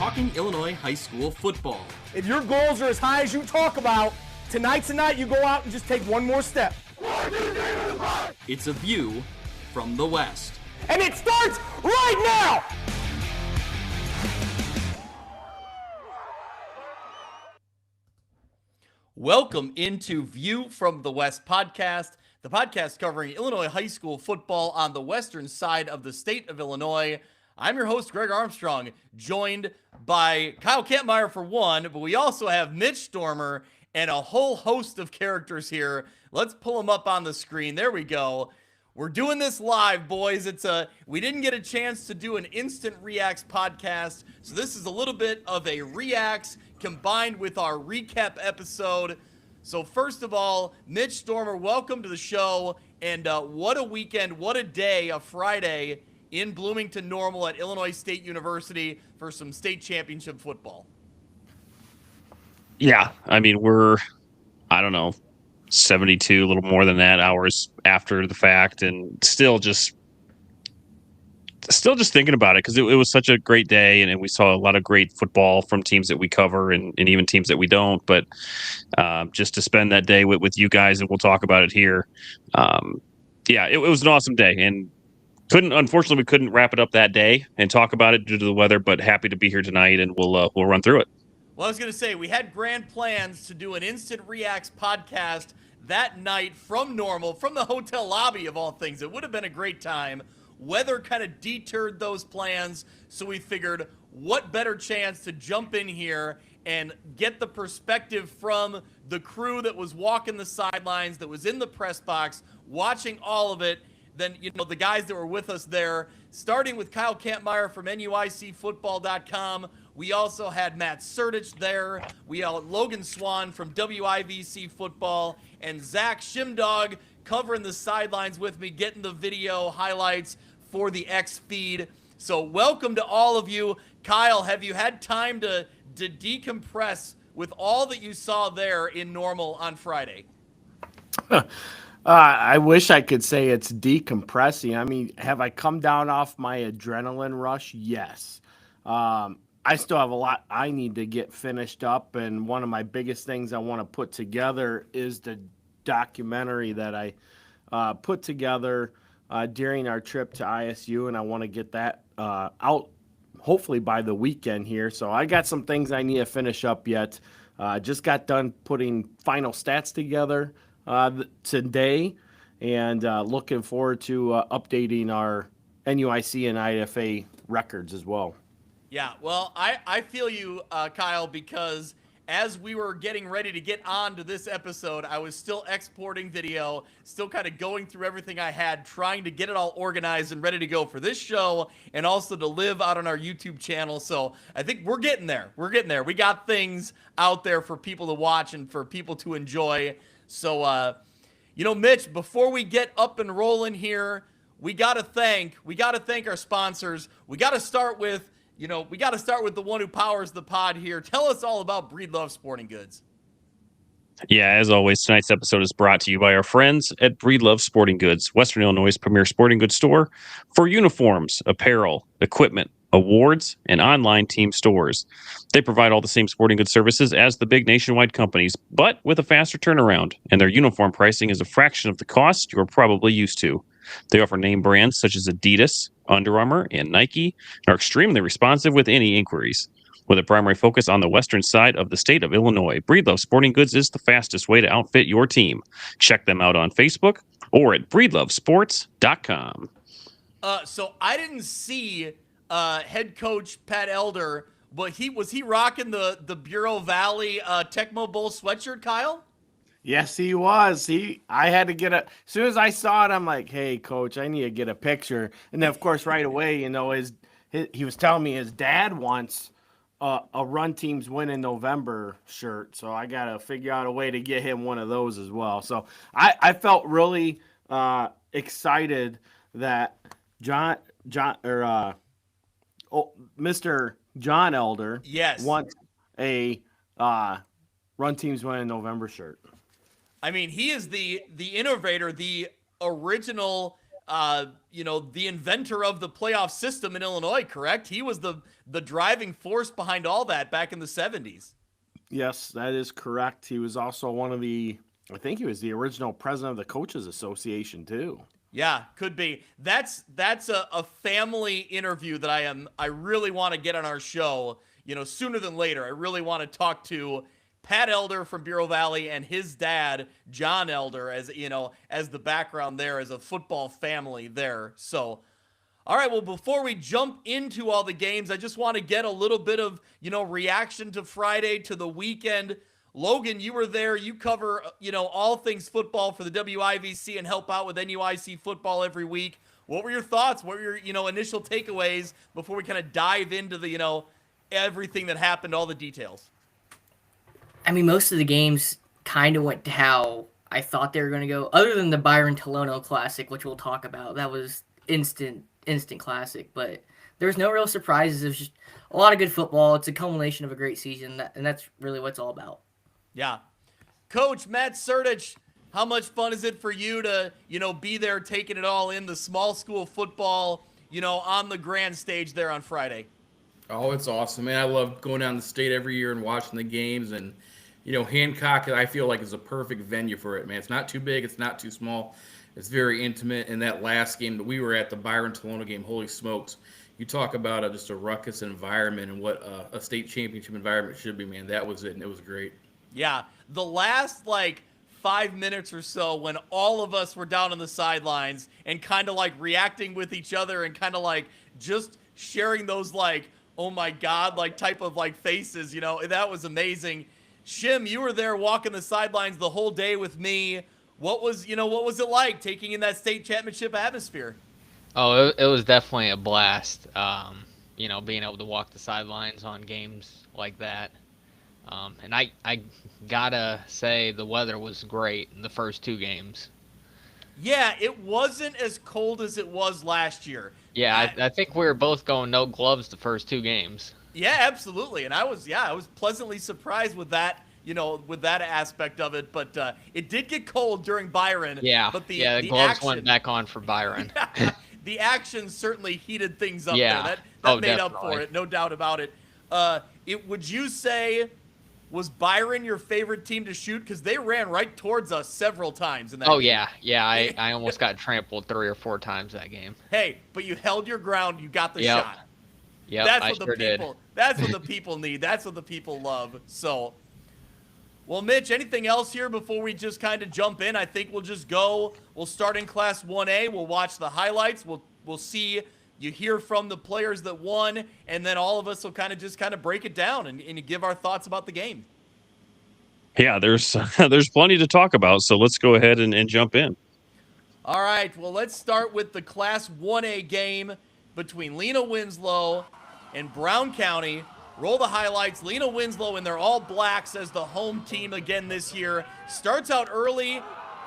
talking Illinois high school football. If your goals are as high as you talk about, tonight's the night you go out and just take one more step. It's a view from the West. And it starts right now! Welcome into View from the West podcast, the podcast covering Illinois high school football on the western side of the state of Illinois. I'm your host, Greg Armstrong, joined by Kyle Kampmier for one, but we also have Mitch Stormer and a whole host of characters here. Let's pull them up on the screen. There we go. We're doing this live, boys. We didn't get a chance to do an instant reacts podcast, so this is a little bit of a reacts combined with our recap episode. So first of all, Mitch Stormer, welcome to the show. And what a weekend, what a day, a Friday in Bloomington Normal at Illinois State University for some state championship football. Yeah, I mean, we're, 72, a little more than that, hours after the fact, and still just thinking about it because it was such a great day, and we saw a lot of great football from teams that we cover and even teams that we don't. But just to spend that day with you guys, and we'll talk about it here. It was an awesome day, and unfortunately we couldn't wrap it up that day and talk about it due to the weather. But happy to be here tonight, and we'll run through it. Well, I was going to say, we had grand plans to do an Instant Reacts podcast that night from Normal, from the hotel lobby of all things. It would have been a great time. Weather kind of deterred those plans, so we figured what better chance to jump in here and get the perspective from the crew that was walking the sidelines, that was in the press box, watching all of it, than the guys that were with us there, starting with Kyle Kampmier from NUICFootball.com. We also had Matt Sertich there. We had Logan Swan from WIVC Football, and Zak Shimmin covering the sidelines with me, getting the video highlights for the X feed. So welcome to all of you. Kyle, have you had time to decompress with all that you saw there in Normal on Friday? I wish I could say it's decompressing. I mean, have I come down off my adrenaline rush? Yes. I still have a lot I need to get finished up, and one of my biggest things I want to put together is the documentary that I put together during our trip to ISU, and I want to get that out hopefully by the weekend here. So I got some things I need to finish up yet. Just got done putting final stats together today, and looking forward to updating our NUIC and IFA records as well. Yeah, well, I feel you, Kyle, because as we were getting ready to get on to this episode, I was still exporting video, still kind of going through everything I had, trying to get it all organized and ready to go for this show and also to live out on our YouTube channel. So I think we're getting there. We're getting there. We got things out there for people to watch and for people to enjoy. So, Mitch, before we get up and rolling here, we got to thank our sponsors. We got to start with the one who powers the pod here. Tell us all about Breedlove Sporting Goods. Yeah, as always, tonight's episode is brought to you by our friends at Breedlove Sporting Goods, Western Illinois' premier sporting goods store for uniforms, apparel, equipment, awards, and online team stores. They provide all the same sporting goods services as the big nationwide companies, but with a faster turnaround, and their uniform pricing is a fraction of the cost you're probably used to. They offer name brands such as Adidas, Under Armour, and Nike, and are extremely responsive with any inquiries. With a primary focus on the western side of the state of Illinois, Breedlove Sporting Goods is the fastest way to outfit your team. Check them out on Facebook or at breedlovesports.com. So I didn't see head coach Pat Elder, but was he rocking the Bureau Valley Tecmo Bowl sweatshirt, Kyle? Yes, he was. I had to get as soon as I saw it, I'm like, hey, coach, I need to get a picture. And then, of course, right away, he was telling me his dad wants a Run Teams Win in November shirt. So I got to figure out a way to get him one of those as well. So I felt really excited that Mr. John Elder wants a Run Teams Win in November shirt. I mean, he is the innovator, the original the inventor of the playoff system in Illinois, correct? He was the driving force behind all that back in the 70s. Yes, that is correct. He was also I think he was the original president of the Coaches Association too. Yeah, could be. That's a family interview that I really want to get on our show, sooner than later. I really want to talk to Pat Elder from Bureau Valley and his dad, John Elder, as the background there, as a football family there. So, all right, well, before we jump into all the games, I just want to get a little bit of, reaction to Friday, to the weekend. Logan, you were there. You cover, all things football for the WIVC and help out with NUIC Football every week. What were your thoughts? What were your, initial takeaways before we kind of dive into the, everything that happened, all the details? I mean, most of the games kind of went to how I thought they were going to go, other than the Byron Tolono Classic, which we'll talk about. That was instant classic, but there's no real surprises. It was just a lot of good football. It's a culmination of a great season, and that's really what it's all about. Yeah. Coach Matt Sertich, how much fun is it for you to, be there taking it all in, the small school football, on the grand stage there on Friday? Oh, it's awesome, man. I love going down the state every year and watching the games. And, Hancock, I feel like, is a perfect venue for it, man. It's not too big. It's not too small. It's very intimate. And that last game that we were at, the Byron Tolono game, holy smokes. You talk about just a ruckus environment and what a state championship environment should be, man. That was it, and it was great. Yeah. The last, 5 minutes or so when all of us were down on the sidelines and kind of, reacting with each other and kind of, just sharing those, oh my God, type of faces, that was amazing. Shim, you were there walking the sidelines the whole day with me. What was it like taking in that state championship atmosphere? Oh, it was definitely a blast. Being able to walk the sidelines on games like that. And I gotta say the weather was great in the first two games. Yeah, it wasn't as cold as it was last year. Yeah, I think we were both going no gloves the first two games. Yeah, absolutely. And I was pleasantly surprised with that, with that aspect of it. But it did get cold during Byron. Yeah, but the gloves action, went back on for Byron. The action certainly heated things up Yeah. there. That made definitely. up for it, no doubt about it. Would you say, was Byron your favorite team to shoot? Because they ran right towards us several times in that game. Yeah. I almost got trampled 3 or 4 times that game. Hey, but you held your ground. You got the Yep. shot. Yep, That's I what sure did. That's what the people need. That's what the people love. So, well, Mitch, anything else here before we just kind of jump in? I think we'll just go. We'll start in Class 1A. We'll watch the highlights. We'll see. You hear from the players that won, and then all of us will kind of break it down and give our thoughts about the game. Yeah, there's plenty to talk about, so let's go ahead and jump in. All right, well, let's start with the Class 1A game between Lena Winslow and Brown County. Roll the highlights. Lena Winslow in their all blacks as the home team again this year. Starts out early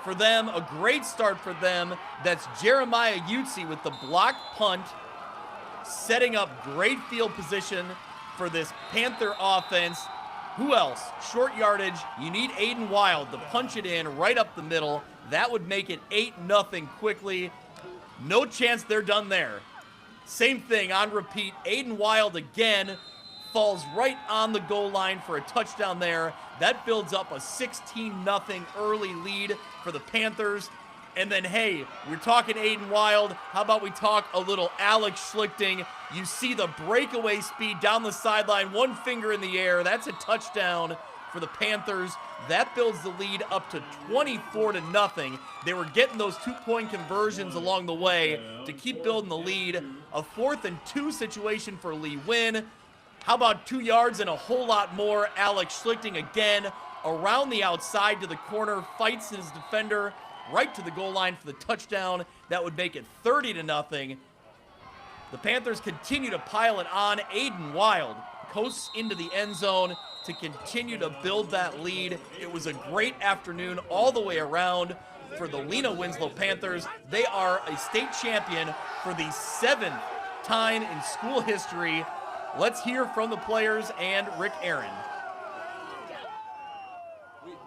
for them, a great start for them. That's Jeremiah Utsi with the block punt, setting up great field position for this Panther offense. Who else? Short yardage. You need Aiden Wild to punch it in right up the middle. That would make it 8-0 quickly. No chance they're done there. Same thing on repeat. Aiden Wild again falls right on the goal line for a touchdown there. That builds up a 16-0 early lead for the Panthers. And then, hey, we're talking Aiden Wild. How about we talk a little Alex Schlichting? You see the breakaway speed down the sideline, one finger in the air. That's a touchdown for the Panthers. That builds the lead up to 24-0. They were getting those 2-point conversions along the way to keep building the lead. A 4th and 2 situation for Lee Wynn. How about 2 yards and a whole lot more? Alex Schlichting again around the outside to the corner, fights his defender right to the goal line for the touchdown. That would make it 30-0. The Panthers continue to pile it on. Aiden Wild coasts into the end zone to continue to build that lead. It was a great afternoon all the way around for the Lena Winslow Panthers. They are a state champion for the 7th time in school history. Let's hear from the players and Rick Aaron.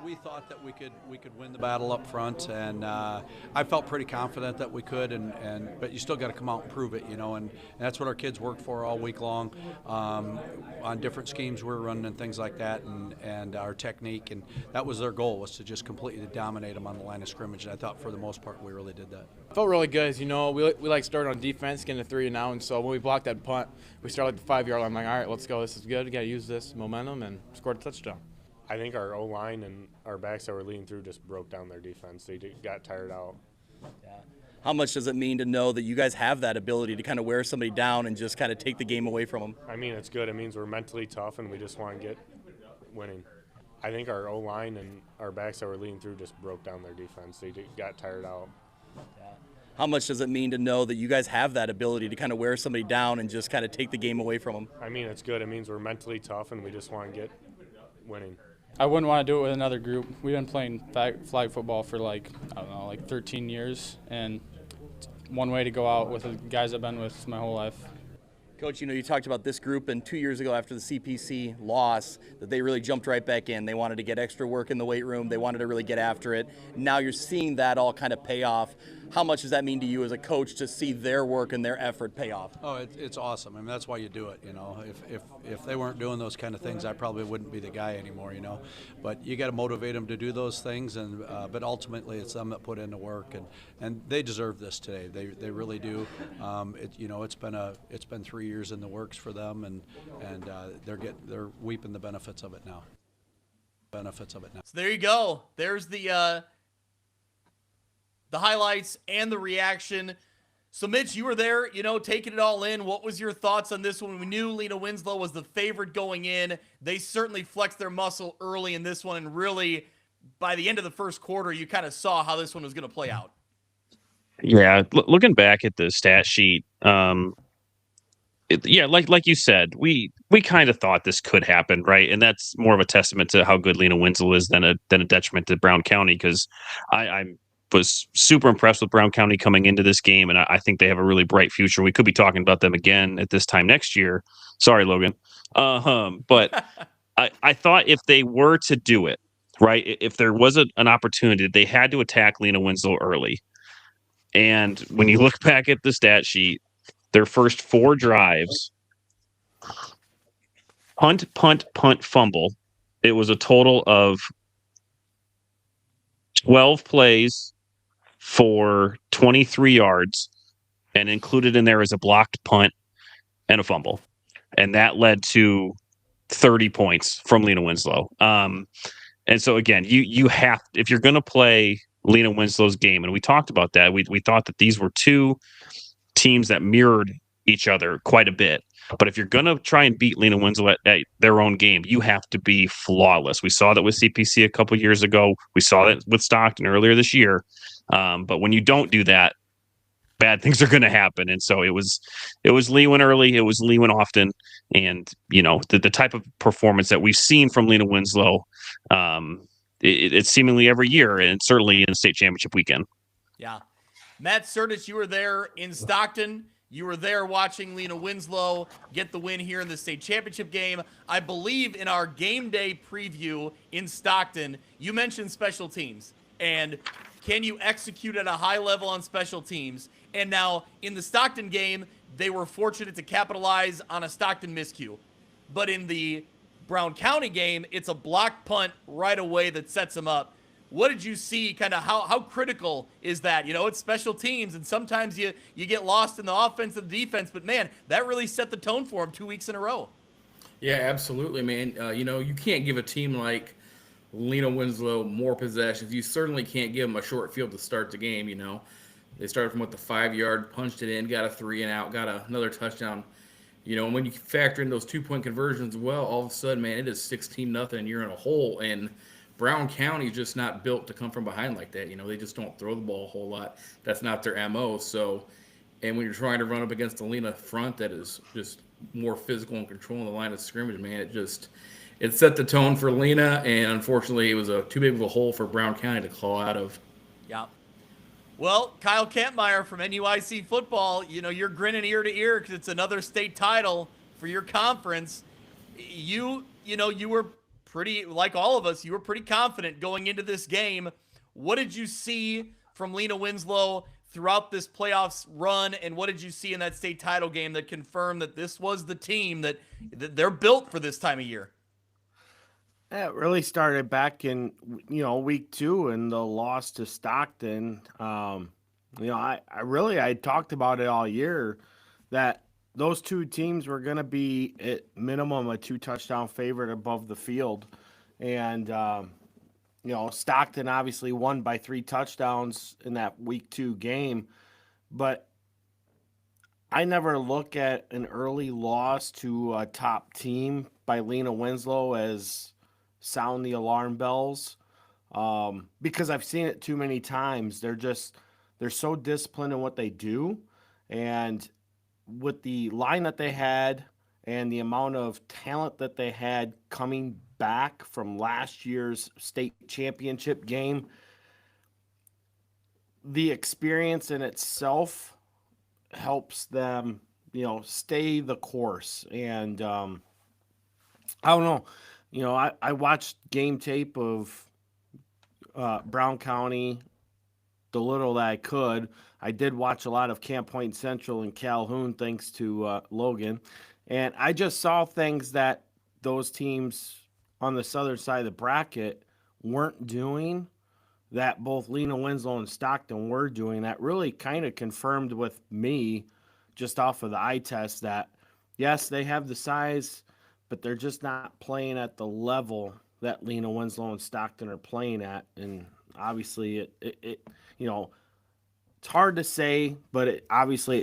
we thought that we could win the battle up front, and I felt pretty confident that we could. But you still got to come out and prove it, and that's what our kids worked for all week long on different schemes we were running and things like that, and our technique, and that was their goal, was to just completely dominate them on the line of scrimmage. And I thought for the most part we really did that. Felt really good. As you know, we like started on defense, getting a 3 and out, and so when we blocked that punt, we started like the 5-yard line. I'm like, all right, let's go. This is good. We got to use this momentum, and scored a touchdown. I think our O-line and our backs that were leading through just broke down their defense. They got tired out. Yeah. How much does it mean to know that you guys have that ability to kind of wear somebody down and just kind of take the game away from them? I mean, it's good. It means we're mentally tough and we just want to get winning. I think our O-line and our backs that were leading through just broke down their defense. They got tired out. Yeah. How much does it mean to know that you guys have that ability to kind of wear somebody down and just kind of take the game away from them? I mean, it's good. It means we're mentally tough and we just want to get winning. I wouldn't want to do it with another group. We've been playing flag football for like 13 years, and one way to go out with the guys I've been with my whole life. Coach, you talked about this group, and 2 years ago after the CPC loss, that they really jumped right back in. They wanted to get extra work in the weight room. They wanted to really get after it. Now you're seeing that all kind of pay off. How much does that mean to you as a coach to see their work and their effort pay off? Oh, it's awesome. I mean, that's why you do it, If they weren't doing those kind of things, I probably wouldn't be the guy anymore, But you got to motivate them to do those things, and but ultimately it's them that put in the work, and they deserve this today. They really do. It's been 3 years in the works for them, and they're reaping the benefits of it now. So there you go. There's the highlights and the reaction. So, Mitch, you were there, taking it all in. What was your thoughts on this one? We knew Lena Winslow was the favorite going in. They certainly flexed their muscle early in this one, and really, by the end of the first quarter, you kind of saw how this one was going to play out. Yeah, looking back at the stat sheet, like you said, we kind of thought this could happen, right? And that's more of a testament to how good Lena Winslow is than a detriment to Brown County, because I was super impressed with Brown County coming into this game, and I think they have a really bright future. We could be talking about them again at this time next year. Sorry, Logan. But I thought if they were to do it, right, if there was an opportunity, they had to attack Lena Winslow early. And when you look back at the stat sheet, their first 4 drives, punt, fumble. It was a total of 12 plays for 23 yards, and included in there is a blocked punt and a fumble. And that led to 30 points from Lena Winslow. And so, again, you have, if you're going to play Lena Winslow's game, and we talked about that, we thought that these were 2 teams that mirrored each other quite a bit. But if you're going to try and beat Lena Winslow at their own game, you have to be flawless. We saw that with CPC a couple years ago. We saw that with Stockton earlier this year. But when you don't do that, bad things are going to happen. And so it was Lewin early. It was Lewin often. And, the type of performance that we've seen from Lena Winslow, it's seemingly every year, and certainly in state championship weekend. Yeah. Matt Sertich, you were there in Stockton. You were there watching Lena Winslow get the win here in the state championship game. I believe in our game day preview in Stockton, you mentioned special teams. And can you execute at a high level on special teams? And now in the Stockton game, they were fortunate to capitalize on a Stockton miscue. But in the Brown County game, it's a block punt right away that sets them up. What did you see? Kind of how critical is that? It's special teams, and sometimes you get lost in the offense and the defense. But, man, that really set the tone for them 2 weeks in a row. Yeah, absolutely, man. You can't give a team like Lena Winslow more possessions. You certainly can't give them a short field to start the game, They started from the 5-yard, punched it in, got a 3 and out, got another touchdown. And when you factor in those 2-point conversions, well, all of a sudden, man, it is 16-0, and you're in a hole. And Brown County is just not built to come from behind like that. They just don't throw the ball a whole lot. That's not their MO. So, and when you're trying to run up against the Lena front that is just more physical and controlling the line of scrimmage, man, it set the tone for Lena, and unfortunately it was too big of a hole for Brown County to claw out of. Yeah. Well, Kyle Kampmier from NUIC Football, you're grinning ear to ear because it's another state title for your conference. You were pretty, like all of us, you were pretty confident going into this game. What did you see from Lena Winslow throughout this playoffs run, and what did you see in that state title game that confirmed that this was the team that they're built for this time of year? It really started back in, week 2 and the loss to Stockton. I talked about it all year that those two teams were going to be at minimum a 2-touchdown favorite above the field. And, Stockton obviously won by 3 touchdowns in that week 2 game. But I never look at an early loss to a top team by Lena Winslow as sound the alarm bells, because I've seen it too many times. They're so disciplined in what they do, and with the line that they had and the amount of talent that they had coming back from last year's state championship game, the experience in itself helps them, stay the course. And I don't know, I watched game tape of Brown County, the little that I could. I did watch a lot of Camp Point Central and Calhoun, thanks to Logan. And I just saw things that those teams on the southern side of the bracket weren't doing, that both Lena Winslow and Stockton were doing, that really kind of confirmed with me, just off of the eye test, that yes, they have the size, but they're just not playing at the level that Lena Winslow and Stockton are playing at. And obviously it's hard to say, but it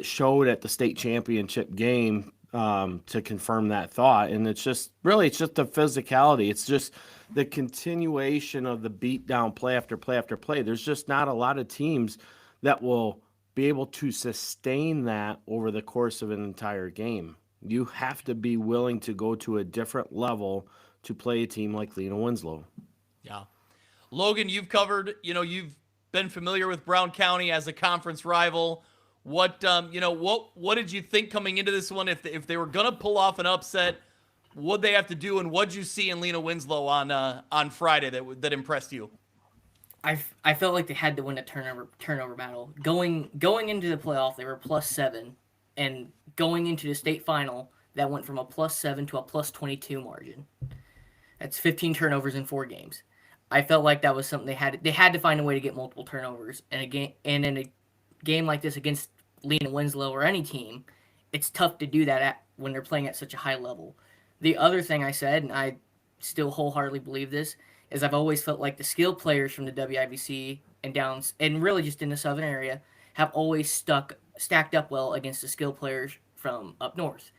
showed at the state championship game to confirm that thought. And it's just the physicality. It's just the continuation of the beat down play after play after play. There's just not a lot of teams that will be able to sustain that over the course of an entire game. You have to be willing to go to a different level to play a team like Lena Winslow. Yeah. Logan, you've covered, you've been familiar with Brown County as a conference rival. What did you think coming into this one? If they were going to pull off an upset, what'd they have to do, and what'd you see in Lena Winslow on Friday that impressed you? I felt like they had to win a turnover battle. Going into the playoff, they were +7, and going into the state final, that went from a +7 to a +22 margin. That's 15 turnovers in 4 games. I felt like that was something they had to find a way to get multiple turnovers. And in a game like this against Lena Winslow or any team, it's tough to do that when they're playing at such a high level. The other thing I said, and I still wholeheartedly believe this, is I've always felt like the skilled players from the WIVC and Downs, and really just in the southern area, have always stacked up well against the skilled players from up north.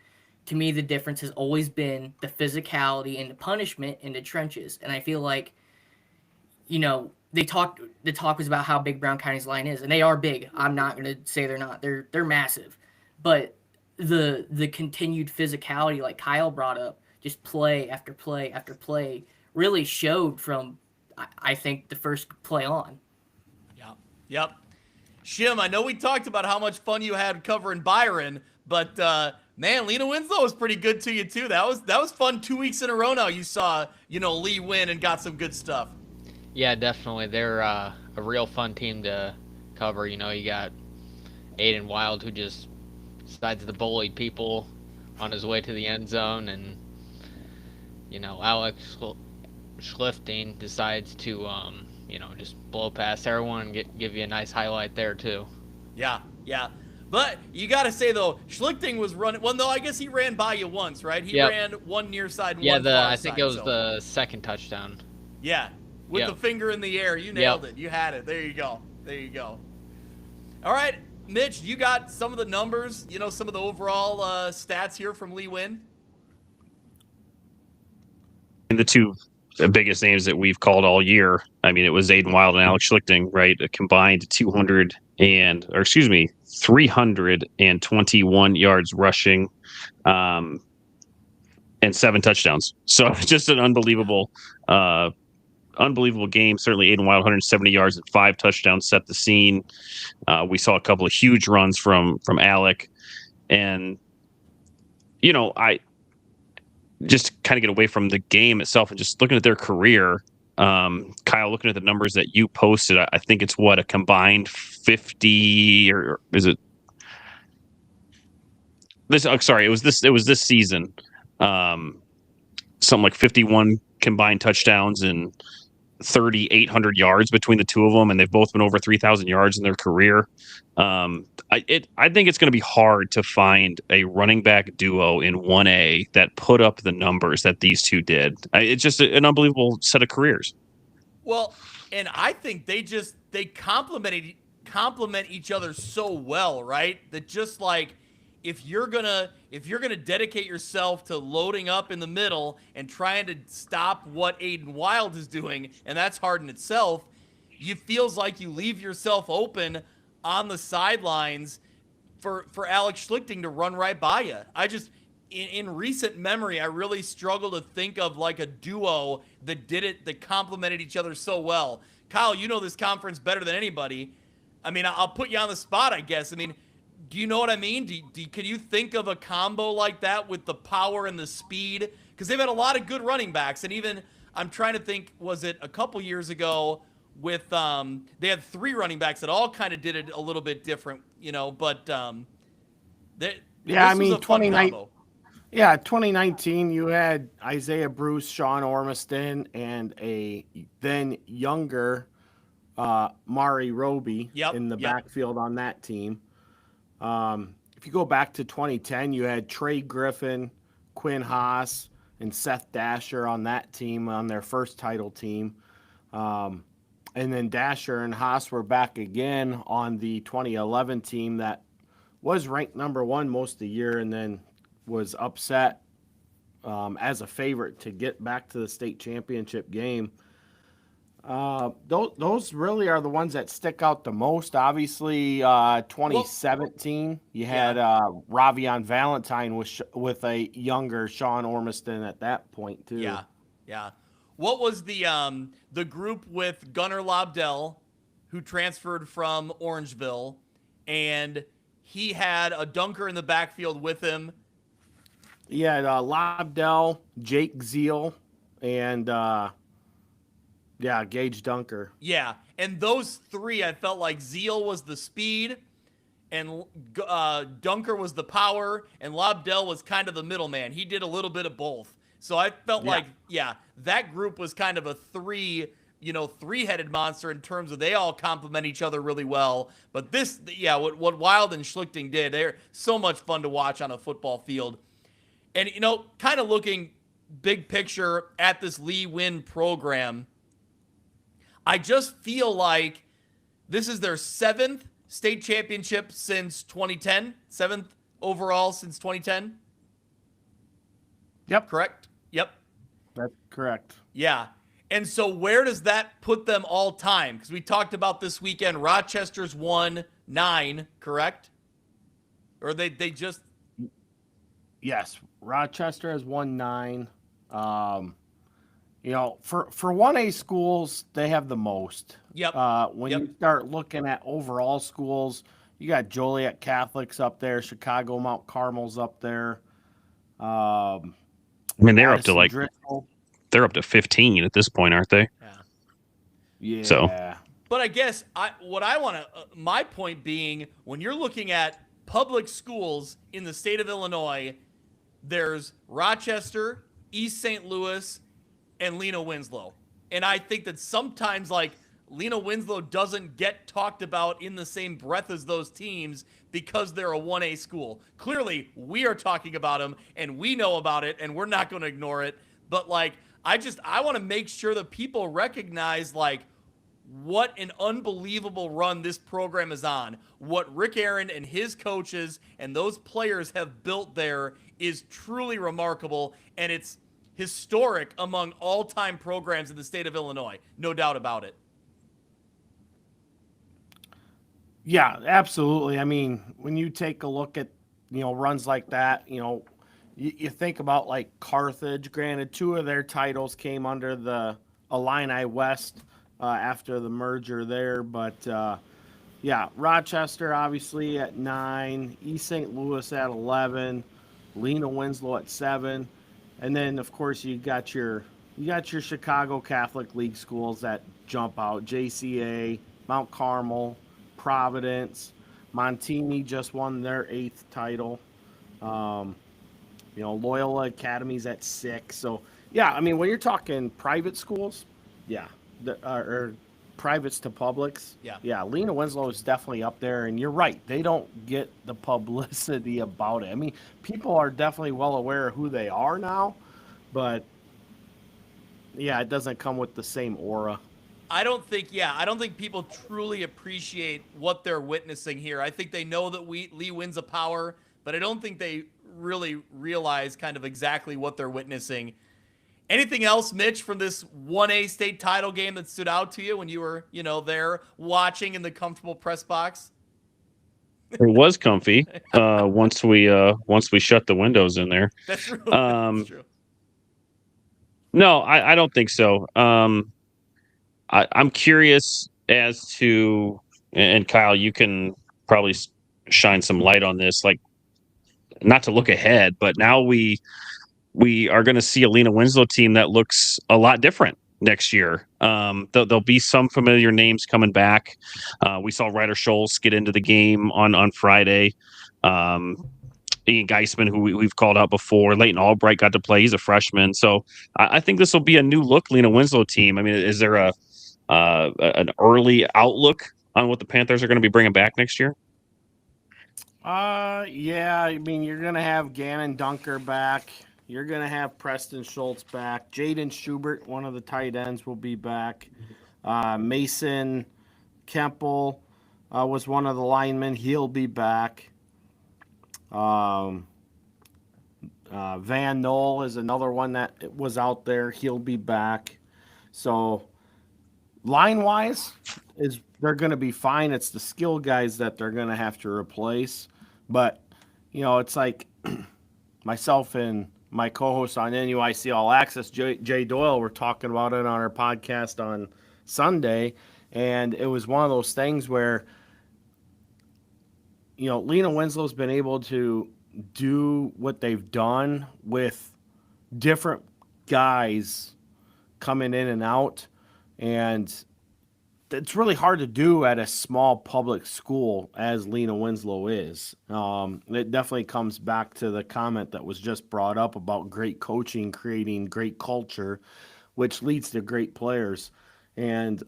To me, the difference has always been the physicality and the punishment in the trenches. And I feel like, the talk was about how big Brown County's line is, and they are big. I'm not going to say they're not. They're massive. But the continued physicality, like Kyle brought up, just play after play after play, really showed from, I think, the first play on. Yep. Shim, I know we talked about how much fun you had covering Byron, but man, Lena Winslow was pretty good to you too. That was fun. 2 weeks in a row now you saw, Lee win and got some good stuff. Yeah, definitely. They're a real fun team to cover. You got Aiden Wild, who just decides to bully people on his way to the end zone, and Alex Schlifting decides to just blow past everyone and give you a nice highlight there too. Yeah. But you got to say, though, Schlichting was running. Well, no, I guess he ran by you once, right? He ran one near side and one far side. I think it was the second touchdown. Yeah, with the finger in the air. You nailed it. You had it. There you go. All right, Mitch, you got some of the numbers, some of the overall stats here from Lee Wynn? And the two biggest names that we've called all year, it was Aiden Wild and Alex Schlichting, right? A combined 321 yards rushing, and 7 touchdowns. So just an unbelievable game. Certainly Aiden Wild, 170 yards and 5 touchdowns set the scene. We saw a couple of huge runs from Alec, and just kind of get away from the game itself and just looking at their career. Kyle, looking at the numbers that you posted, I think it's what, a combined 50, or is it this? Oh, sorry, it was this season. Something like 51 combined touchdowns and 3,800 yards between the two of them, and they've both been over 3,000 yards in their career. I think it's going to be hard to find a running back duo in 1A that put up the numbers that these two did. It's just an unbelievable set of careers. Well, and I think they complement each other so well, right? That just like if you're gonna dedicate yourself to loading up in the middle and trying to stop what Aiden Wild is doing, and that's hard in itself, it feels like you leave yourself open on the sidelines for Alex Schlichting to run right by you. I just, in recent memory, I really struggle to think of like a duo that complemented each other so well. Kyle, you know this conference better than anybody. I mean, I'll put you on the spot, I guess. I mean, do you know what I mean? Can you think of a combo like that with the power and the speed? Because they've had a lot of good running backs, and even I'm trying to think, was it a couple years ago with they had 3 running backs that all kind of did it a little bit different, but this was a fun combo. 2019 you had Isaiah Bruce, Sean Ormiston, and a then younger Mari Roby in the backfield on that team. If you go back to 2010, you had Trey Griffin, Quinn Haas, and Seth Dasher on that team, on their first title team. And then Dasher and Haas were back again on the 2011 team that was ranked number 1 most of the year and then was upset as a favorite to get back to the state championship game. Those really are the ones that stick out the most. Obviously, 2017, you had Ravion Valentine with a younger Sean Ormiston at that point too. Yeah. What was the group with Gunnar Lobdell, who transferred from Orangeville, and he had a dunker in the backfield with him? Yeah, Lobdell, Jake Zeal, and Gage Dunker. Yeah, and those 3, I felt like Zeal was the speed, and Dunker was the power, and Lobdell was kind of the middleman. He did a little bit of both. So I felt like, that group was kind of a three-headed monster in terms of they all complement each other really well. But this, what Wild and Schlichting did, they're so much fun to watch on a football field. And, kind of looking big picture at this Lee Win program, I just feel like this is their 7th state championship since 2010, 7th overall since 2010. Yep. Correct? Yep. That's correct. Yeah. And so where does that put them all time? Because we talked about this weekend, Rochester's won 9, correct? Or they just... Yes, Rochester has won 9. For 1A schools, they have the most. Yep. When you start looking at overall schools, you got Joliet Catholics up there, Chicago Mount Carmel's up there. I mean, they're up to 15 at this point, aren't they? Yeah. So. But I guess my point being, when you're looking at public schools in the state of Illinois, there's Rochester, East St. Louis, and Lena Winslow. And I think that sometimes, Lena Winslow doesn't get talked about in the same breath as those teams because they're a 1A school. Clearly, we are talking about them, and we know about it, and we're not going to ignore it. But, I want to make sure that people recognize, what an unbelievable run this program is on. What Rick Aaron and his coaches and those players have built there is truly remarkable, and it's historic among all-time programs in the state of Illinois. No doubt about it. Yeah, absolutely. I mean, when you take a look at, runs like that, you think about Carthage. Granted, 2 of their titles came under the Illini West after the merger there. But, Rochester obviously at 9, East St. Louis at 11, Lena Winslow at 7. And then of course you got your Chicago Catholic League schools that jump out: JCA, Mount Carmel, Providence. Montini just won their 8th title. Loyola Academy's at 6. So yeah, I mean, when you're talking private schools, yeah, or privates to publics, yeah, Lena Winslow is definitely up there. And you're right, they don't get the publicity about it. I mean, people are definitely well aware of who they are now, but yeah, it doesn't come with the same aura. I don't think people truly appreciate what they're witnessing here. I think they know that Lee wins a power, but I don't think they really realize kind of exactly what they're witnessing. Anything else, Mitch, from this 1A state title game that stood out to you when you were, there watching in the comfortable press box? It was comfy once we shut the windows in there. That's true. That's true. No, I don't think so. I'm curious as to, and Kyle, you can probably shine some light on this, like, not to look ahead, but now we are going to see a Lena Winslow team that looks a lot different next year. There'll be some familiar names coming back. We saw Ryder Scholes get into the game on Friday. Ian Geisman, who we've called out before. Leighton Albright got to play. He's a freshman. So I think this will be a new look Lena Winslow team. I mean, is there an early outlook on what the Panthers are going to be bringing back next year? Yeah, I mean, you're going to have Gannon Dunker back. You're going to have Preston Schultz back. Jaden Schubert, one of the tight ends, will be back. Mason Kemple was one of the linemen. He'll be back. Van Knoll is another one that was out there. He'll be back. So line-wise, they're going to be fine. It's the skill guys that they're going to have to replace. But, it's like myself and my co-host on NUIC All Access, Jay Doyle, were talking about it on our podcast on Sunday. And it was one of those things where, Lena Winslow's been able to do what they've done with different guys coming in and out. And it's really hard to do at a small public school as Lena Winslow is. It definitely comes back to the comment that was just brought up about great coaching, creating great culture, which leads to great players. And,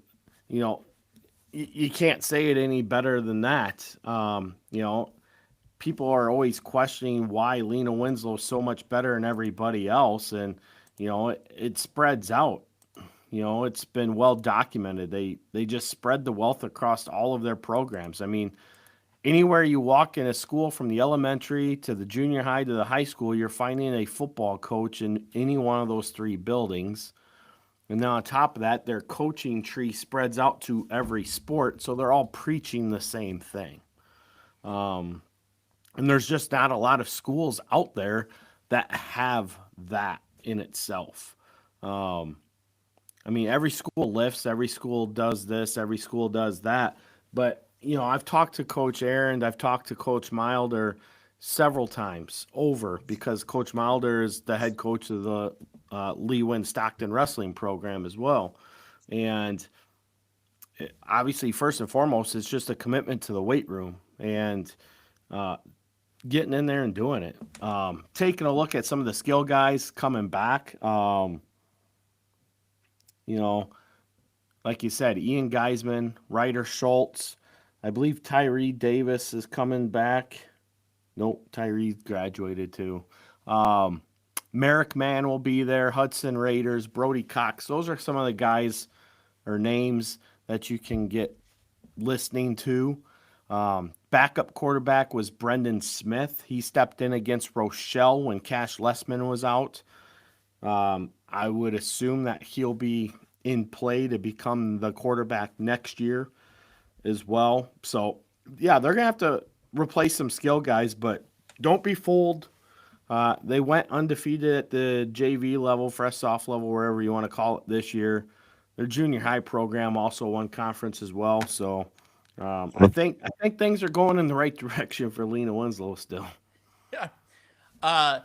you can't say it any better than that. People are always questioning why Lena Winslow is so much better than everybody else. And, it spreads out. It's been well documented. They just spread the wealth across all of their programs. I mean, anywhere you walk in a school, from the elementary to the junior high to the high school, you're finding a football coach in any one of those 3 buildings. And then on top of that, their coaching tree spreads out to every sport, so they're all preaching the same thing. And there's just not a lot of schools out there that have that in itself. I mean, every school lifts, every school does this, every school does that. But, I've talked to Coach Aaron, I've talked to Coach Milder several times over, because Coach Milder is the head coach of the Lee Wynn Stockton wrestling program as well. And obviously, first and foremost, it's just a commitment to the weight room and getting in there and doing it. Taking a look at some of the skill guys coming back, like you said, Ian Geisman, Ryder Schultz. I believe Tyree Davis is coming back. Nope, Tyree graduated too. Merrick Mann will be there. Hudson Raiders, Brody Cox. Those are some of the guys or names that you can get listening to. Backup quarterback was Brendan Smith. He stepped in against Rochelle when Cash Lessman was out. I would assume that he'll be in play to become the quarterback next year as well. So, yeah, they're going to have to replace some skill guys, but don't be fooled. They went undefeated at the JV level, fresh soft level, wherever you want to call it, this year. Their junior high program also won conference as well. So I think things are going in the right direction for Lena Winslow still. Yeah.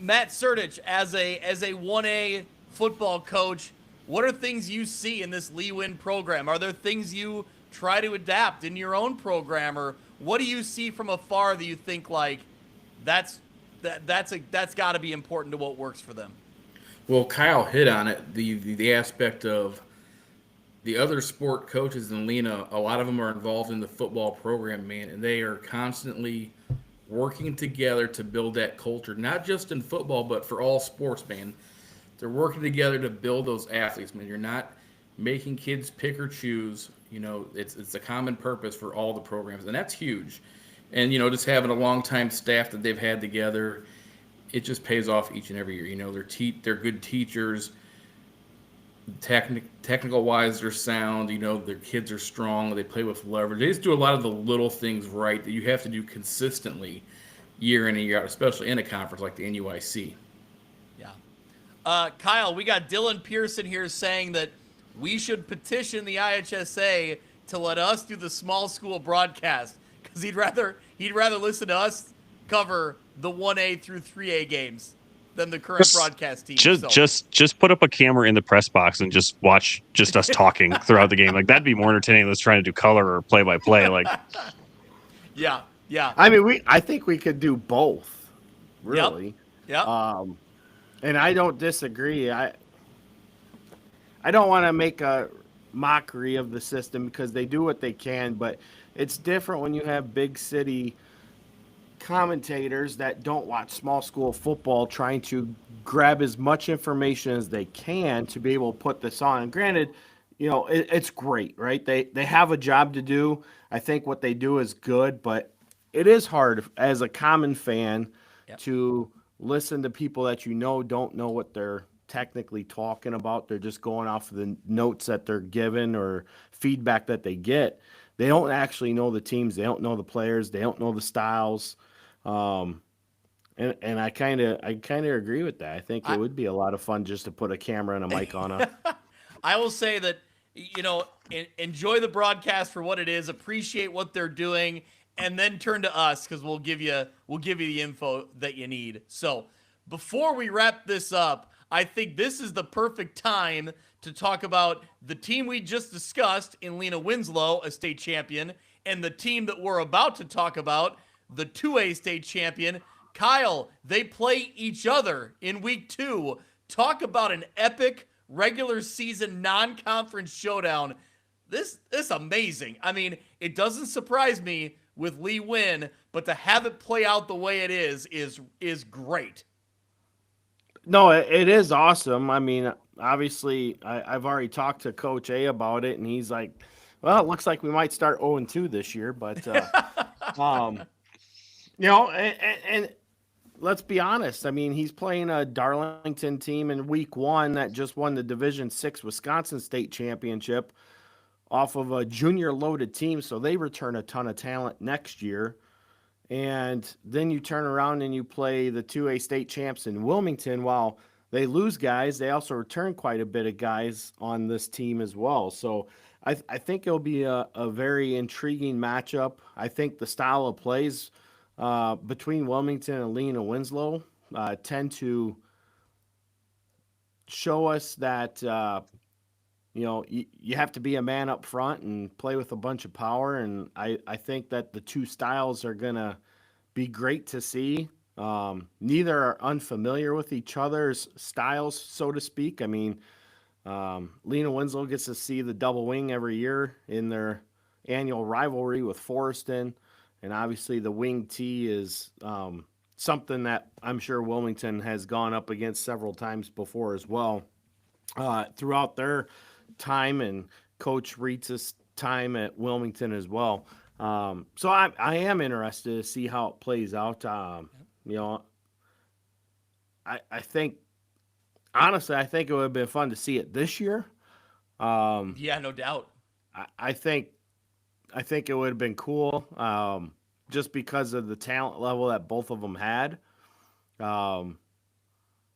Matt Sertich, as a 1A football coach, what are things you see in this Lee Win program? Are there things you try to adapt in your own program, or what do you see from afar that you think like that's got to be important to what works for them? Well, Kyle hit on it. The aspect of the other sport coaches in Lena, a lot of them are involved in the football program, man, and they are constantly working together to build that culture, not just in football, but for all sports, man. They're working together to build those athletes, man. You're not making kids pick or choose. You know, it's a common purpose for all the programs, and that's huge. And, you know, just having a long-time staff that they've had together, it just pays off each and every year. You know, they're good teachers. Technical-wise, they're sound. You know, their kids are strong. They play with leverage. They just do a lot of the little things right that you have to do consistently year in and year out, especially in a conference like the NUIC. Yeah. Kyle, we got Dylan Pearson here saying that we should petition the IHSA to let us do the small school broadcast because he'd rather listen to us cover the 1A through 3A games than the current broadcast team. Just put up a camera in the press box and just watch just us talking throughout the game. Like that'd be more entertaining than us trying to do color or play-by-play. Like, yeah. I mean, I think we could do both, really. Yep. And I don't disagree. I don't want to make a mockery of the system because they do what they can, but it's different when you have big city commentators that don't watch small school football trying to grab as much information as they can to be able to put this on. And granted, you know, it's great, right? They have a job to do. I think what they do is good, but it is hard as a common fan to listen to people that you know don't know what they're technically talking about. They're just going off of the notes that they're given or feedback that they get. They don't actually know the teams. They don't know the players. They don't know the styles. And I kind of agree with that. I think it would be a lot of fun just to put a camera and a mic on it. I will say that, you know, enjoy the broadcast for what it is, appreciate what they're doing, and then turn to us because we'll give you the info that you need. So before we wrap this up, I think this is the perfect time to talk about the team we just discussed in Lena Winslow, a state champion, and the team that we're about to talk about, the 2A state champion. Kyle, they play each other in week 2. Talk about an epic regular season non-conference showdown. This is amazing. I mean, it doesn't surprise me with Lee Win, but to have it play out the way it is great. No, it is awesome. I mean, obviously, I've already talked to Coach A about it, and he's like, well, it looks like we might start 0-2 this year. But, you know, and let's be honest. I mean, he's playing a Darlington team in week 1 that just won the Division 6 Wisconsin State Championship off of a junior-loaded team, so they return a ton of talent next year. And then you turn around and you play the 2A state champs in Wilmington. While they lose guys, they also return quite a bit of guys on this team as well. So I think it'll be a very intriguing matchup. I think the style of plays between Wilmington and Lena Winslow tend to show us that, you know, you have to be a man up front and play with a bunch of power. And I think that the two styles are going to be great to see. Neither are unfamiliar with each other's styles, so to speak. I mean, Lena Winslow gets to see the double wing every year in their annual rivalry with Forreston. And obviously the wing T is something that I'm sure Wilmington has gone up against several times before as well throughout their time and Coach Rietz's time at Wilmington as well. So I am interested to see how it plays out. You know, I think, honestly, I think it would have been fun to see it this year. Yeah, no doubt. I think it would have been cool just because of the talent level that both of them had. You